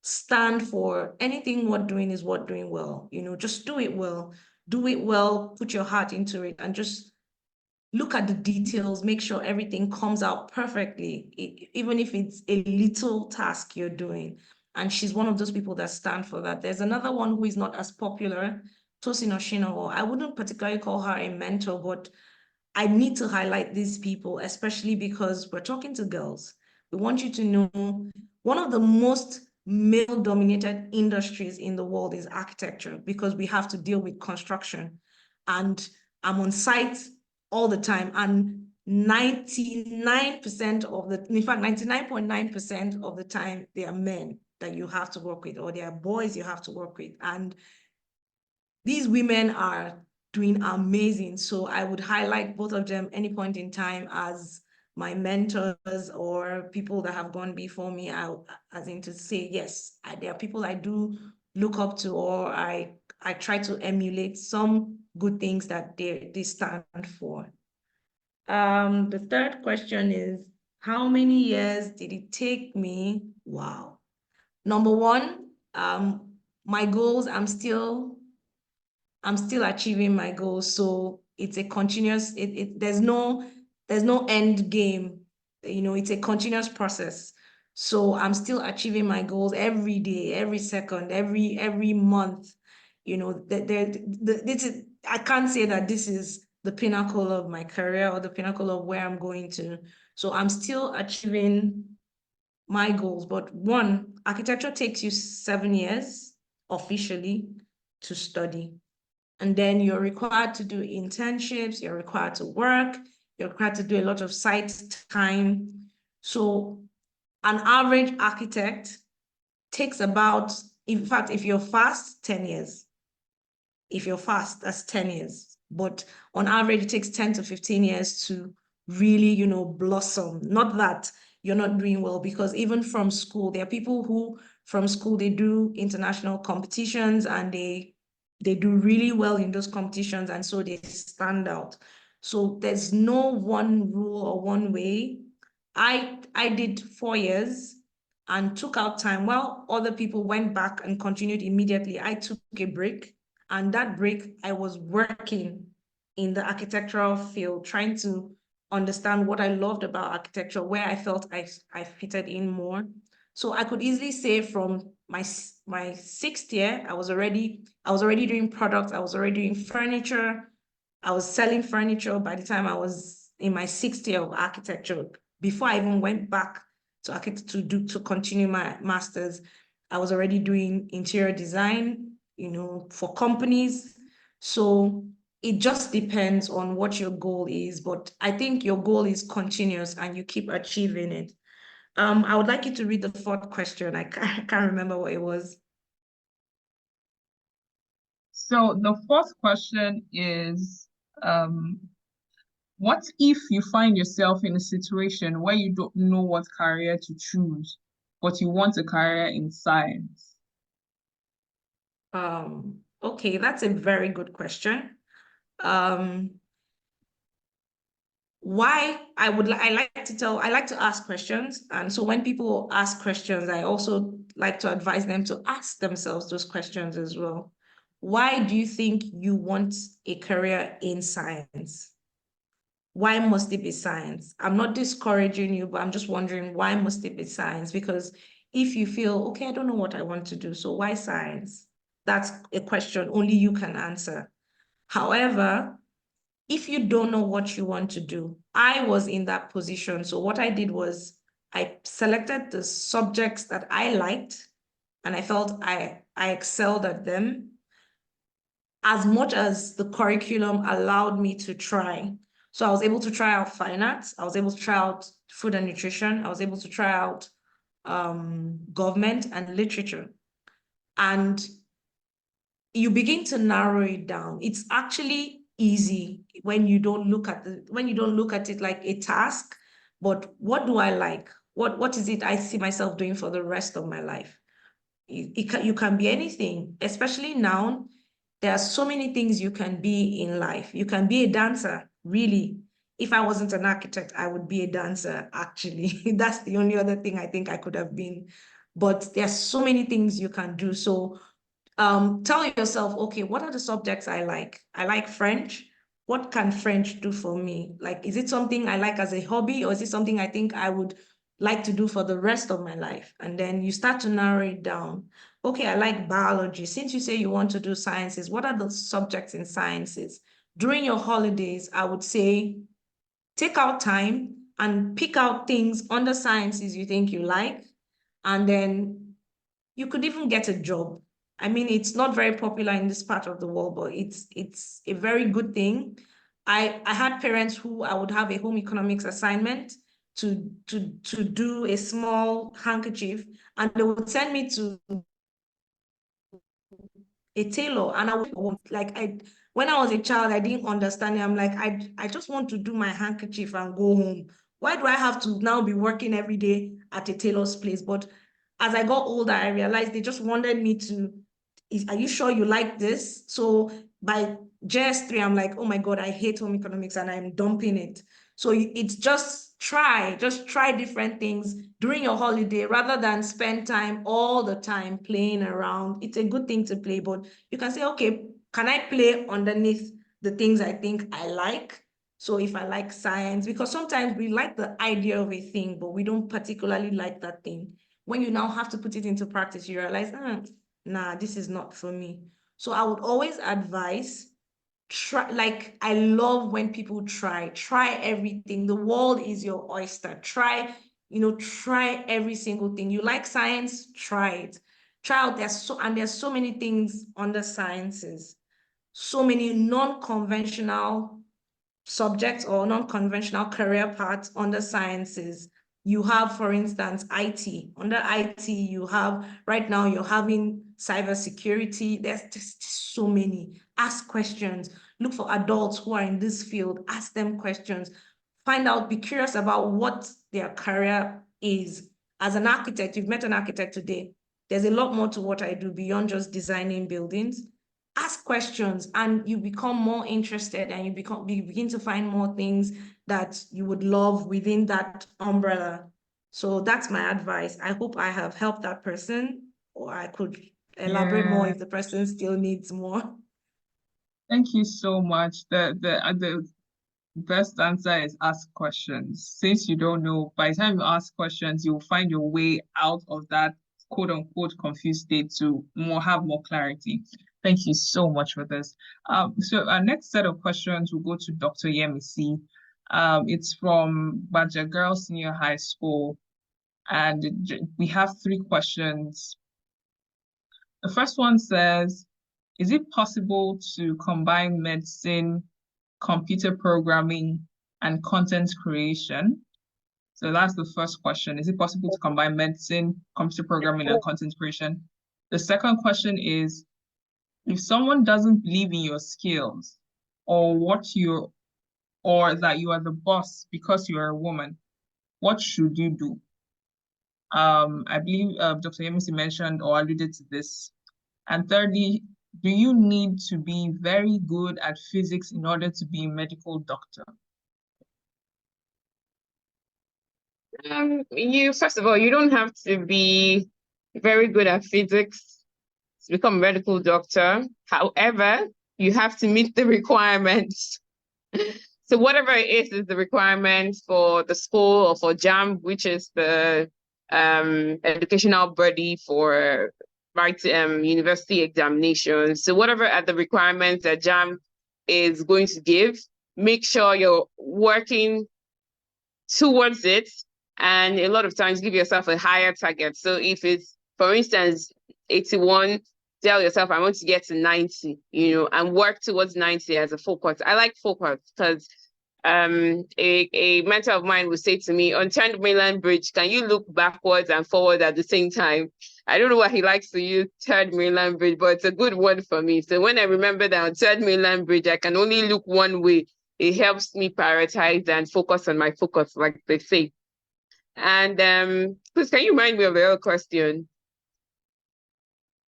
stand for anything worth doing is worth doing well, just do it well. Do it well, put your heart into it, and just look at the details, make sure everything comes out perfectly, even if it's a little task you're doing. And she's one of those people that stand for that. There's another one who is not as popular, Tosin Oshino. I wouldn't particularly call her a mentor, but I need to highlight these people, especially because we're talking to girls. We want you to know one of the most male-dominated industries in the world is architecture, because we have to deal with construction. And I'm on site all the time, and 99% of the, in fact, 99.9% of the time, they are men that you have to work with, or they are boys you have to work with. And these women are doing amazing. So I would highlight both of them any point in time as my mentors or people that have gone before me, as in to say, yes, there are people I do look up to, or I try to emulate some good things that they stand for. The third question is, how many years did it take me? Wow. Number one, my goals, I'm still achieving my goals. So it's a continuous, there's no end game. It's a continuous process. So I'm still achieving my goals every day, every second, every month. I can't say that this is the pinnacle of my career or the pinnacle of where I'm going to. So I'm still achieving my goals. But one, architecture takes you 7 years officially to study. And then you're required to do internships, you're required to work, you're required to do a lot of site time. So an average architect takes about, in fact, if you're fast, 10 years. If you're fast, that's 10 years. But on average, it takes 10 to 15 years to really, blossom. Not that you're not doing well, because even from school, there are people who from school, they do international competitions and they do really well in those competitions, and so they stand out. So there's no one rule or one way. I did 4 years and took out time while other people went back and continued immediately. I took a break, and that break I was working in the architectural field, trying to understand what I loved about architecture, where I felt I fitted in more. So I could easily say from my 6th year, I was already doing products, I was already doing furniture, I was selling furniture by the time I was in my 6th year of architecture. Before I even went back to continue my master's, I was already doing interior design, for companies. So it just depends on what your goal is, but I think your goal is continuous and you keep achieving it. I would like you to read the 4th question. I can't remember what it was. So the 4th question is, what if you find yourself in a situation where you don't know what career to choose, but you want a career in science? Okay, that's a very good question. Why I like to ask questions. And so when people ask questions, I also like to advise them to ask themselves those questions as well. Why do you think you want a career in science? Why must it be science? I'm not discouraging you, but I'm just wondering, why must it be science? Because if you feel, okay, I don't know what I want to do, so why science? That's a question only you can answer. However, if you don't know what you want to do, I was in that position. So what I did was I selected the subjects that I liked and I felt I excelled at them. as much as the curriculum allowed me to try. So I was able to try out fine arts. I was able to try out food and nutrition. I was able to try out government and literature. And you begin to narrow it down. It's actually easy when you don't look at it like a task, but what do I like? What is it I see myself doing for the rest of my life? You can be anything, especially now. There are so many things you can be in life. You can be a dancer, really. If I wasn't an architect, I would be a dancer, actually. That's the only other thing I think I could have been. But there's so many things you can do. So tell yourself, okay, what are the subjects I like? I like French. What can French do for me? Like, is it something I like as a hobby, or is it something I think I would like to do for the rest of my life? And then you start to narrow it down. Okay, I like biology. Since you say you want to do sciences, what are the subjects in sciences? During your holidays, I would say take out time and pick out things under sciences you think you like, and then you could even get a job. I mean, it's not very popular in this part of the world, but it's a very good thing. I had parents who I would have a home economics assignment to do a small handkerchief, and they would send me to a tailor, and I would like when I was a child, I didn't understand it. I'm like, I just want to do my handkerchief and go home. Why do I have to now be working every day at a tailor's place? But as I got older, I realized they just wanted me to, are you sure you like this? So by JS3, I'm like, oh my God, I hate home economics and I'm dumping it. So it's just try different things during your holiday rather than spend time all the time playing around. It's a good thing to play, but you can say, okay, can I play underneath the things I think I like? So if I like science, because sometimes we like the idea of a thing, but we don't particularly like that thing. When you now have to put it into practice, you realize, nah, this is not for me. So I would always advise, try, like I love when people try everything. The world is your oyster. Try every single thing. You like science, try it. Try out, there's so many things under sciences, so many non-conventional subjects or non-conventional career paths under sciences. You have, for instance, IT. Under IT, you have, right now, you're having cybersecurity. There's just so many. Ask questions. Look for adults who are in this field. Ask them questions. Find out, be curious about what their career is. As an architect, you've met an architect today. There's a lot more to what I do beyond just designing buildings. Ask questions and you become more interested, and you begin to find more things that you would love within that umbrella. So that's my advice. I hope I have helped that person, or I could elaborate more if the person still needs more. Thank you so much. The best answer is ask questions. Since you don't know, by the time you ask questions, you'll find your way out of that quote unquote confused state to have more clarity. Thank you so much for this. So our next set of questions will go to Dr. Yemisi. It's from Badger Girls Senior High School, and we have 3 questions. The first one says, is it possible to combine medicine, computer programming, and content creation? So that's the first question. Is it possible to combine medicine, computer programming, and content creation? The second question is, if someone doesn't believe in your skills or that you are the boss because you are a woman, what should you do? I believe Dr. Yemisi mentioned or alluded to this. And thirdly, do you need to be very good at physics in order to be a medical doctor? First of all, you don't have to be very good at physics to become a medical doctor. However, you have to meet the requirements. So whatever it is the requirement for the school or for JAMB, which is the educational body for university examinations. So whatever are the requirements that JAMB is going to give, make sure you're working towards it. And a lot of times give yourself a higher target. So if it's, for instance, 81 tell yourself, I want to get to 90, and work towards 90 as a focus. I like focus because a mentor of mine would say to me, on Third Mainland Bridge, can you look backwards and forward at the same time? I don't know why he likes to use Third Mainland Bridge, but it's a good one for me. So when I remember that on Third Mainland Bridge, I can only look one way. It helps me prioritize and focus on my focus, like they say. And please, can you remind me of the other question?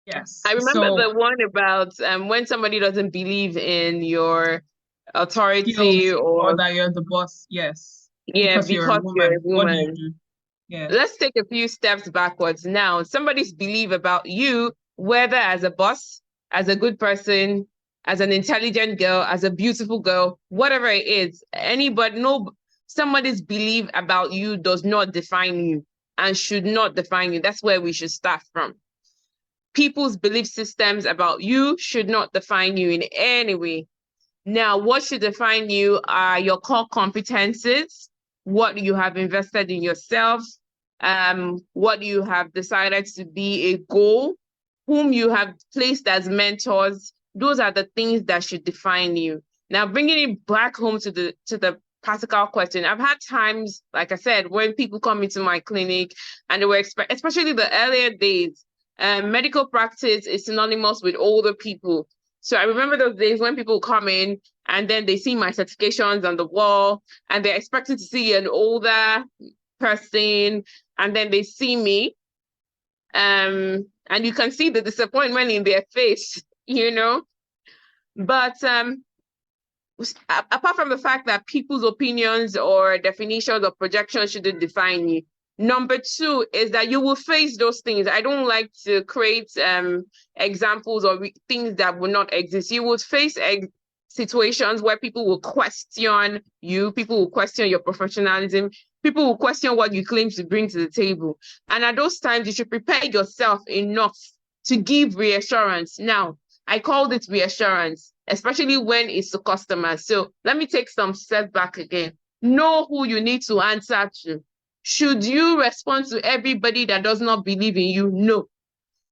Yes. I remember the one about when somebody doesn't believe in your authority skills, or that you're the boss. Yes. Yeah, Because you're a woman. What do you do? Yeah. Let's take a few steps backwards now. Somebody's belief about you, whether as a boss, as a good person, as an intelligent girl, as a beautiful girl, whatever it is, somebody's belief about you does not define you and should not define you. That's where we should start from. People's belief systems about you should not define you in any way. Now, what should define you are your core competencies, what you have invested in yourself, what you have decided to be a goal, whom you have placed as mentors. Those are the things that should define you. Now, bringing it back home to the practical question, I've had times, like I said, when people come into my clinic and they were especially the earlier days, medical practice is synonymous with older people. So I remember those days when people come in and then they see my certifications on the wall and they're expecting to see an older person, and then they see me, and you can see the disappointment in their face, But apart from the fact that people's opinions or definitions or projections shouldn't define you, number two is that you will face those things. I don't like to create examples or things that will not exist. You will face situations where people will question you, people will question your professionalism, people will question what you claim to bring to the table. And at those times, you should prepare yourself enough to give reassurance. Now, I called it reassurance, especially when it's to customers. So let me take some steps back again. Know who you need to answer to. Should you respond to everybody that does not believe in you? No.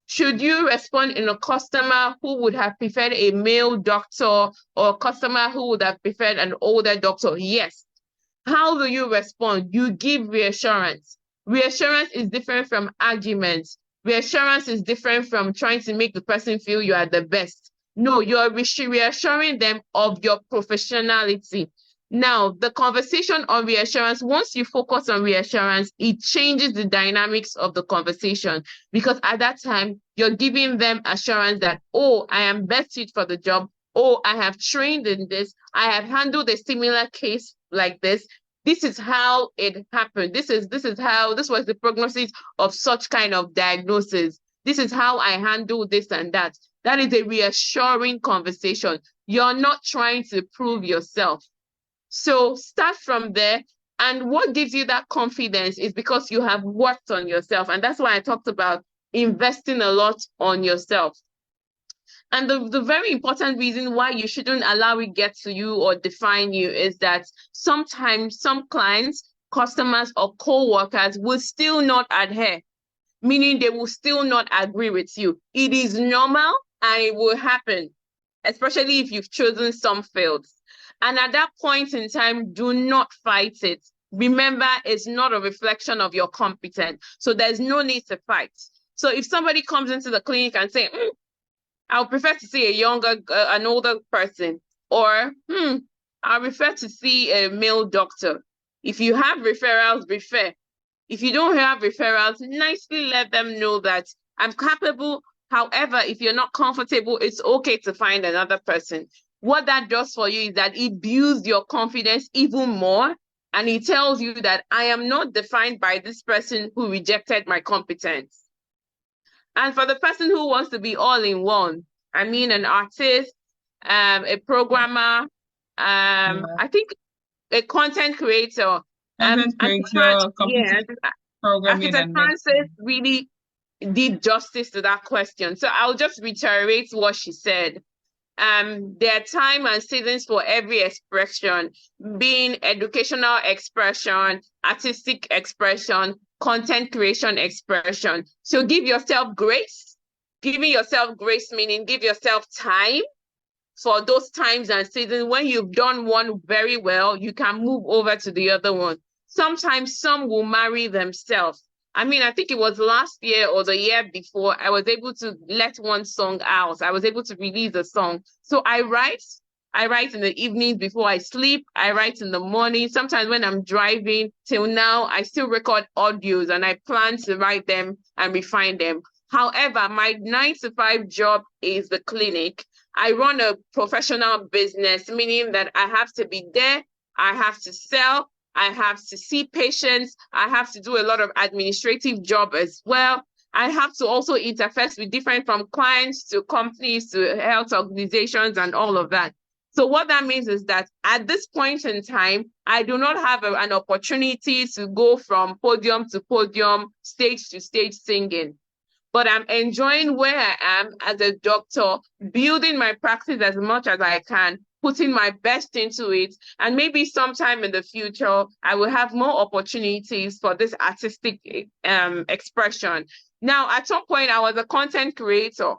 Should you respond in a customer who would have preferred a male doctor or a customer who would have preferred an older doctor? Yes. How do you respond? You give reassurance. Reassurance is different from arguments. Reassurance is different from trying to make the person feel you are the best. No, you're reassuring them of your professionality. Now, the conversation on reassurance, once you focus on reassurance, it changes the dynamics of the conversation, because at that time, you're giving them assurance that, oh, I am best suited for the job. Oh, I have trained in this. I have handled a similar case like this. This is how it happened. This was the prognosis of such kind of diagnosis. This is how I handle this and that. That is a reassuring conversation. You're not trying to prove yourself. So start from there. And what gives you that confidence is because you have worked on yourself. And that's why I talked about investing a lot on yourself. And the very important reason why you shouldn't allow it get to you or define you is that sometimes some clients, customers, or co-workers will still not adhere, meaning they will still not agree with you. It is normal and it will happen, especially if you've chosen some fields. And at that point in time, do not fight it. Remember, it's not a reflection of your competence. So there's no need to fight. So if somebody comes into the clinic and say, I would prefer to see an older person, or I prefer to see a male doctor. If you have referrals, refer. If you don't have referrals, nicely let them know that I'm capable. However, if you're not comfortable, it's okay to find another person. What that does for you is that it builds your confidence even more, and it tells you that I am not defined by this person who rejected my competence. And for the person who wants to be all in one, I mean an artist, a programmer, I think a content creator. Programming. Architect Frances really did justice to that question. So I'll just reiterate what she said. There are time and seasons for every expression, being educational expression, artistic expression, content creation expression. So give yourself grace Giving yourself grace, meaning give yourself time for those times and seasons. When you've done one very well, you can move over to the other one. Sometimes some will marry themselves. I mean, I think it was last year or the year before, I was able to let one song out. I was able to release a song. So I write in the evenings before I sleep. I write in the morning. Sometimes when I'm driving, till now, I still record audios and I plan to write them and refine them. However, my 9-to-5 job is the clinic. I run a professional business, meaning that I have to be there, I have to sell, I have to see patients, I have to do a lot of administrative job as well. I have to also interface with different, from clients to companies to health organizations and all of that. So what that means is that at this point in time, I do not have an opportunity to go from podium to podium, stage to stage singing. But I'm enjoying where I am as a doctor, building my practice as much as I can, putting my best into it. And maybe sometime in the future, I will have more opportunities for this artistic expression. Now, at some point, I was a content creator.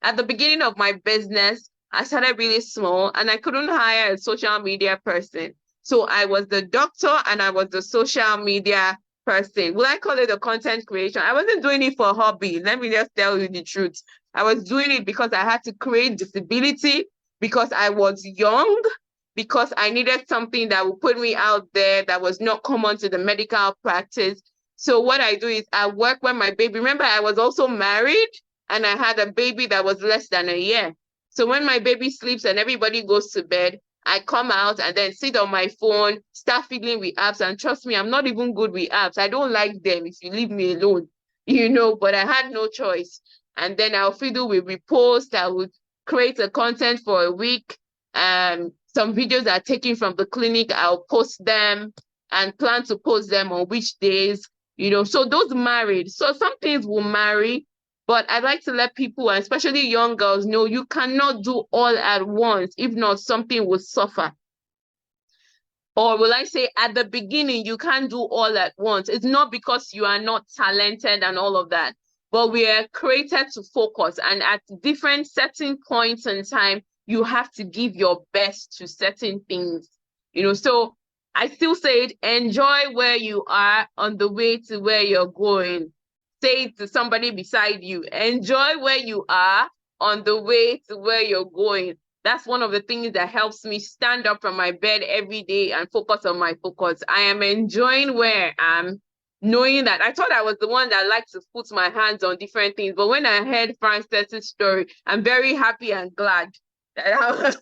At the beginning of my business, I started really small and I couldn't hire a social media person. So I was the doctor and I was the social media person. Will I call it a content creation? I wasn't doing it for hobby. Let me just tell you the truth. I was doing it because I had to create visibility, because I was young, because I needed something that would put me out there that was not common to the medical practice. So what I do is I work when my baby, remember I was also married and I had a baby that was less than a year. So when my baby sleeps and everybody goes to bed, I come out and then sit on my phone, start fiddling with apps. And trust me, I'm not even good with apps. I don't like them if you leave me alone, but I had no choice. And then I'll fiddle with repost. I would create a content for a week. Some videos are taken from the clinic. I'll post them and plan to post them on which days, so those married. So some things will marry. But I'd like to let people, and especially young girls, know you cannot do all at once. If not, something will suffer. Or will I say, at the beginning, you can't do all at once. It's not because you are not talented and all of that. But we are created to focus. And at different certain points in time, you have to give your best to certain things. So I still say it, enjoy where you are on the way to where you're going. Say it to somebody beside you. Enjoy where you are on the way to where you're going. That's one of the things that helps me stand up from my bed every day and focus on my focus. I am enjoying where I am, knowing that I thought I was the one that liked to put my hands on different things. But when I heard Frances' story, I'm very happy and glad that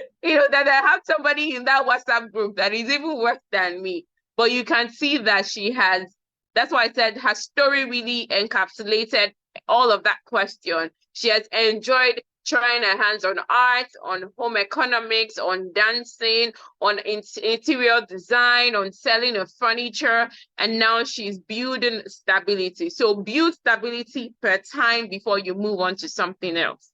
that I have somebody in that WhatsApp group that is even worse than me. But you can see that she has. That's why I said her story really encapsulated all of that question. She has enjoyed trying her hands on art, on home economics, on dancing, on interior design, on selling of furniture, and now she's building stability. So build stability per time before you move on to something else.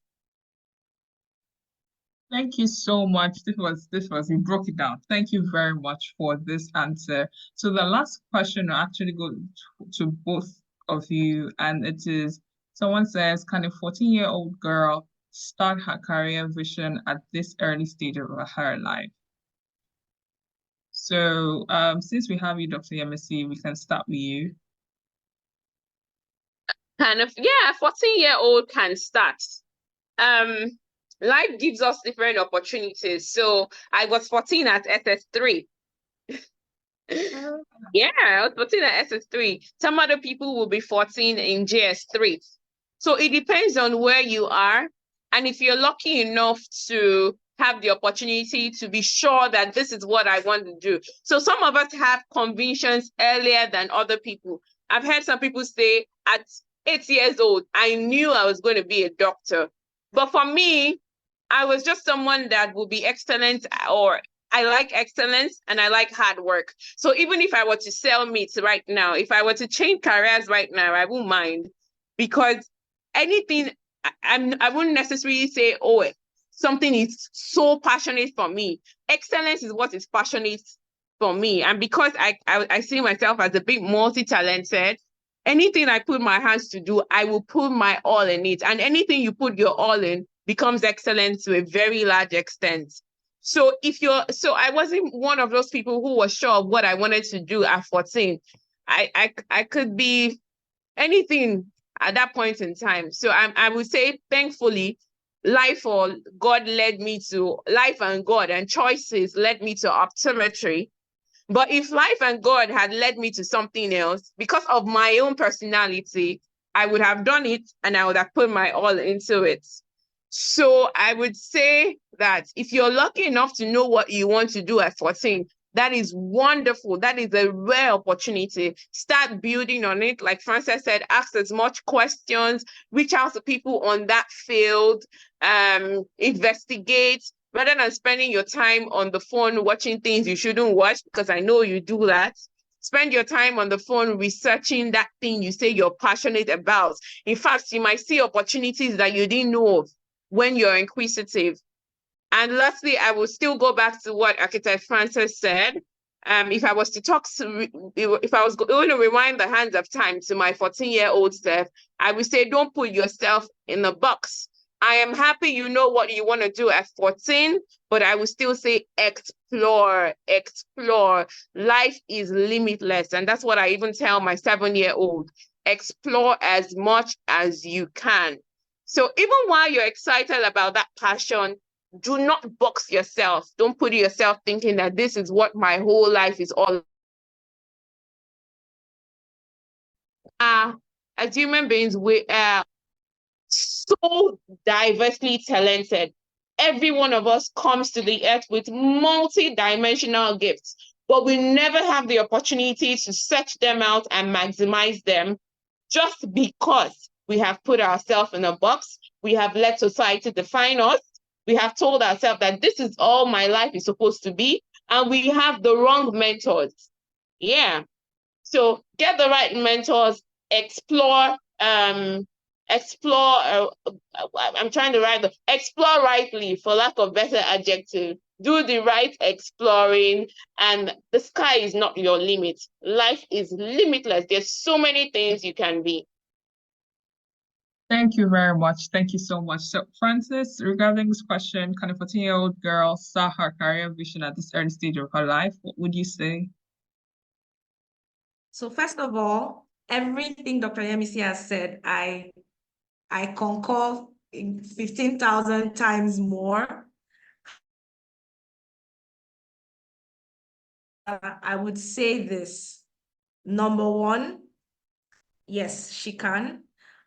Thank you so much. You broke it down. Thank you very much for this answer. So the last question will actually go to both of you, and it is, someone says, can a 14-year-old girl start her career vision at this early stage of her life? So since we have you, Dr. Yemisi, we can start with you. Kind of, yeah, 14-year-old can start. Life gives us different opportunities. So I was 14 at SS3. Yeah, I was 14 at SS3. Some other people will be 14 in JS3. So it depends on where you are. And if you're lucky enough to have the opportunity to be sure that this is what I want to do. So some of us have convictions earlier than other people. I've heard some people say at 8 years old, I knew I was going to be a doctor. But for me, I was just someone that will be excellent, or I like excellence and I like hard work. So even if I were to sell meat right now, if I were to change careers right now, I won't mind, because anything, I wouldn't necessarily say, oh, something is so passionate for me. Excellence is what is passionate for me. And because I see myself as a bit multi-talented, anything I put my hands to do, I will put my all in it. And anything you put your all in becomes excellent to a very large extent. So I wasn't one of those people who was sure of what I wanted to do at 14. I could be anything at that point in time. So I would say, thankfully, life and God and choices led me to optometry. But if life and God had led me to something else, because of my own personality, I would have done it and I would have put my all into it. So I would say that if you're lucky enough to know what you want to do at 14, that is wonderful. That is a rare opportunity. Start building on it. Like Frances said, ask as much questions, reach out to people on that field, investigate, rather than spending your time on the phone watching things you shouldn't watch, because I know you do that. Spend your time on the phone researching that thing you say you're passionate about. In fact, you might see opportunities that you didn't know of when you're inquisitive. And lastly, I will still go back to what Architect Frances said. If I was going to rewind the hands of time to my 14-year-old self, I would say, don't put yourself in a box. I am happy you know what you want to do at 14, but I would still say explore. Life is limitless. And that's what I even tell my 7-year-old. Explore as much as you can. So even while you're excited about that passion, do not box yourself. Don't put yourself thinking that this is what my whole life is all about. As human beings, we are so diversely talented. Every one of us comes to the earth with multi-dimensional gifts, but we never have the opportunity to search them out and maximize them, just because we have put ourselves in a box. We have let society define us. We have told ourselves that this is all my life is supposed to be, and we have the wrong mentors. Yeah. So get the right mentors, explore rightly, for lack of better adjective. Do the right exploring, and the sky is not your limit. Life is limitless. There's so many things you can be. Thank you very much. Thank you so much. So, Frances, regarding this question, can a 14-year-old girl start her career vision at this early stage of her life? What would you say? So first of all, everything Dr. Yemisi has said, I concur 15,000 times more. I would say this. Number one, yes, she can.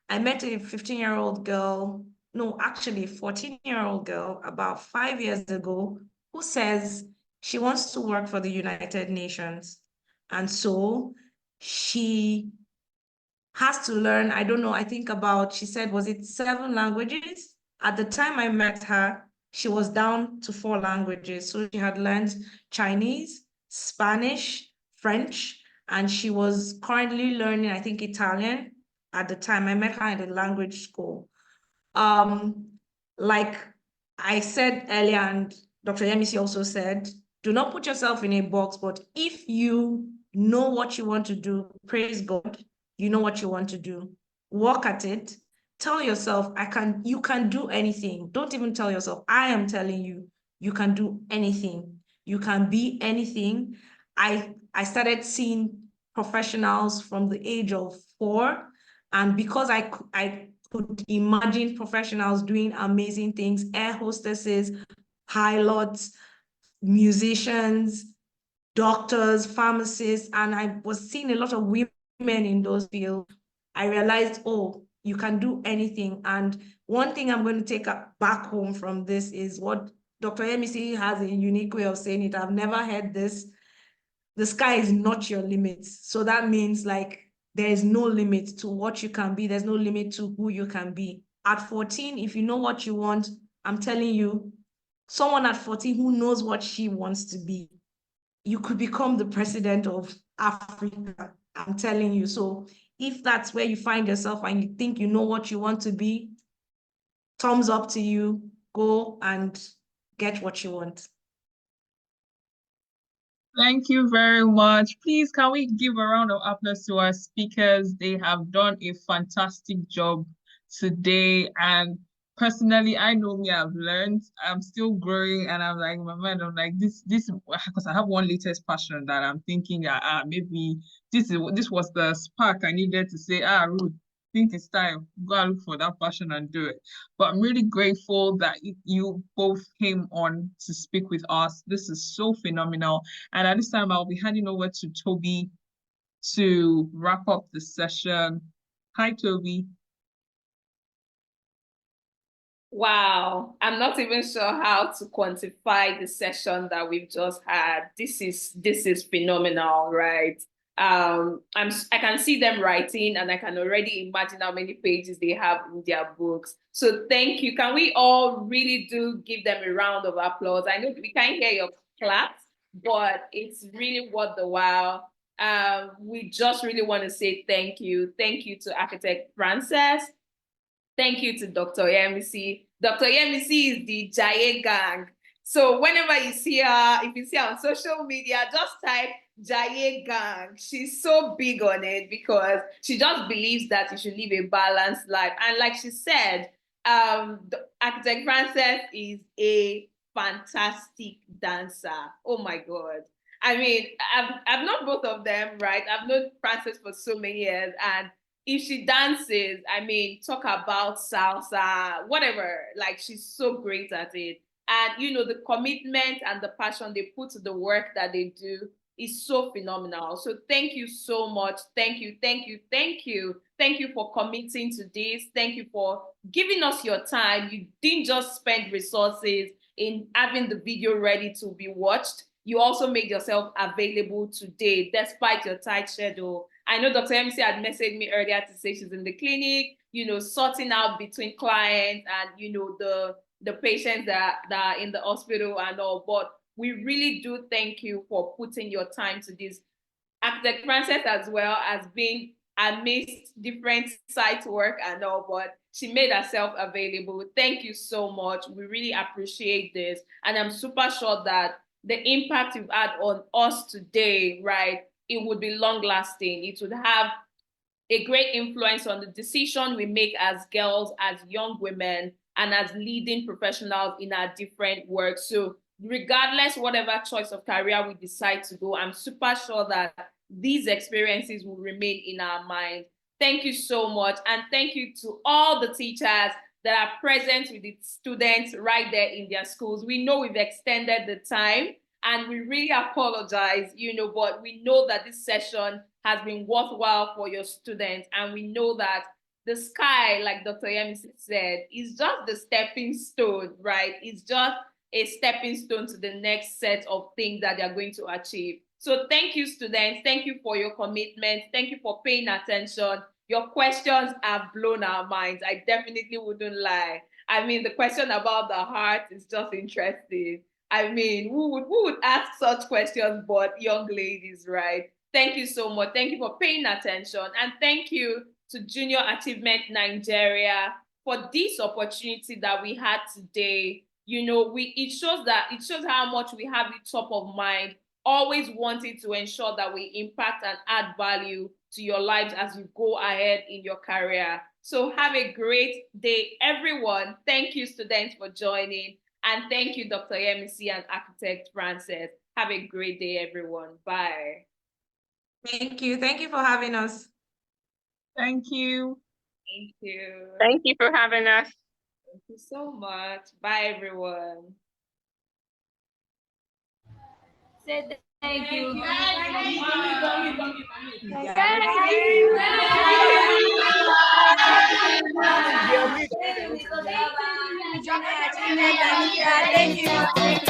I met a 15-year-old girl, no, actually a 14-year-old girl about 5 years ago, who says she wants to work for the United Nations. And so she has to learn, I don't know, I think about, she said, was it 7 languages? At the time I met her, she was down to 4 languages. So she had learned Chinese, Spanish, French, and she was currently learning, I think, Italian. At the time I met her at a language school. Like I said earlier, and Dr. Yemisi also said, do not put yourself in a box, but if you know what you want to do, praise God, you know what you want to do, work at it. Tell yourself, you can do anything. Don't even tell yourself, I am telling you, you can do anything. You can be anything. I started seeing professionals from the age of 4, and because I could imagine professionals doing amazing things, air hostesses, pilots, musicians, doctors, pharmacists, and I was seeing a lot of women in those fields. I realized, oh, you can do anything. And one thing I'm going to take back home from this is what Dr. Yemisi has a unique way of saying it. I've never heard this. The sky is not your limit. So that means like there is no limit to what you can be. There's no limit to who you can be. At 14, if you know what you want, I'm telling you, someone at 14 who knows what she wants to be, you could become the president of Africa. I'm telling you. So if that's where you find yourself and you think you know what you want to be, thumbs up to you. Go and get what you want. Thank you very much. Please, can we give a round of applause to our speakers? They have done a fantastic job today. And personally, I know me, I've learned. I'm still growing, and I'm like, my mind, I'm like, this, because I have one latest passion that I'm thinking, maybe this was the spark I needed to say, Ruth, think it's time. Go and look for that passion and do it. But I'm really grateful that you both came on to speak with us. This is so phenomenal. And at this time, I'll be handing over to Toby to wrap up the session. Hi, Toby. Wow, I'm not even sure how to quantify the session that we've just had. This is phenomenal, right? I can see them writing, and I can already imagine how many pages they have in their books. So thank you. Can we all really do give them a round of applause? I know we can't hear your claps, but it's really worth the while. We just really want to say thank you. Thank you to Architect Frances. Thank you to Dr. Yemisi. Dr. Yemisi is the Jaye gang. So whenever you see her, if you see her on social media, just type Jaye gang. She's so big on it because she just believes that you should live a balanced life. And like she said, Architect Frances is a fantastic dancer. Oh my God. I mean, I've known both of them, right? I've known Frances for so many years, and if she dances, I mean, talk about salsa, whatever. Like, she's so great at it. And, you know, the commitment and the passion they put to the work that they do is so phenomenal. So thank you so much. Thank you, thank you, thank you. Thank you for committing to this. Thank you for giving us your time. You didn't just spend resources in having the video ready to be watched. You also made yourself available today, despite your tight schedule. I know Dr. MC had messaged me earlier to say she's in the clinic, you know, sorting out between clients and, you know, the patients that are in the hospital and all. But we really do thank you for putting your time to this. Architect Frances as well as being amidst different site work and all, but she made herself available. Thank you so much. We really appreciate this. And I'm super sure that the impact you've had on us today, right, it would be long lasting. It would have a great influence on the decision we make as girls, as young women, and as leading professionals in our different work. So regardless, whatever choice of career we decide to go, I'm super sure that these experiences will remain in our mind. Thank you so much. And thank you to all the teachers that are present with the students right there in their schools. We know we've extended the time and we really apologize, you know, but we know that this session has been worthwhile for your students. And we know that the sky, like Dr. Yemi said, is just the stepping stone, right? It's just a stepping stone to the next set of things that they're going to achieve. So thank you, students. Thank you for your commitment. Thank you for paying attention. Your questions have blown our minds. I definitely wouldn't lie. I mean, the question about the heart is just interesting. I mean, who would ask such questions but young ladies, right? Thank you so much. Thank you for paying attention. And thank you to Junior Achievement Nigeria for this opportunity that we had today. You know, it shows how much we have it top of mind, always wanting to ensure that we impact and add value to your lives as you go ahead in your career. So have a great day, everyone. Thank you, students, for joining. And thank you, Dr. Yemisi and Architect Frances. Have a great day, everyone. Bye. Thank you. Thank you for having us. Thank you. Thank you. Thank you for having us. Thank you so much. Bye, everyone. Say thank you. Thank you.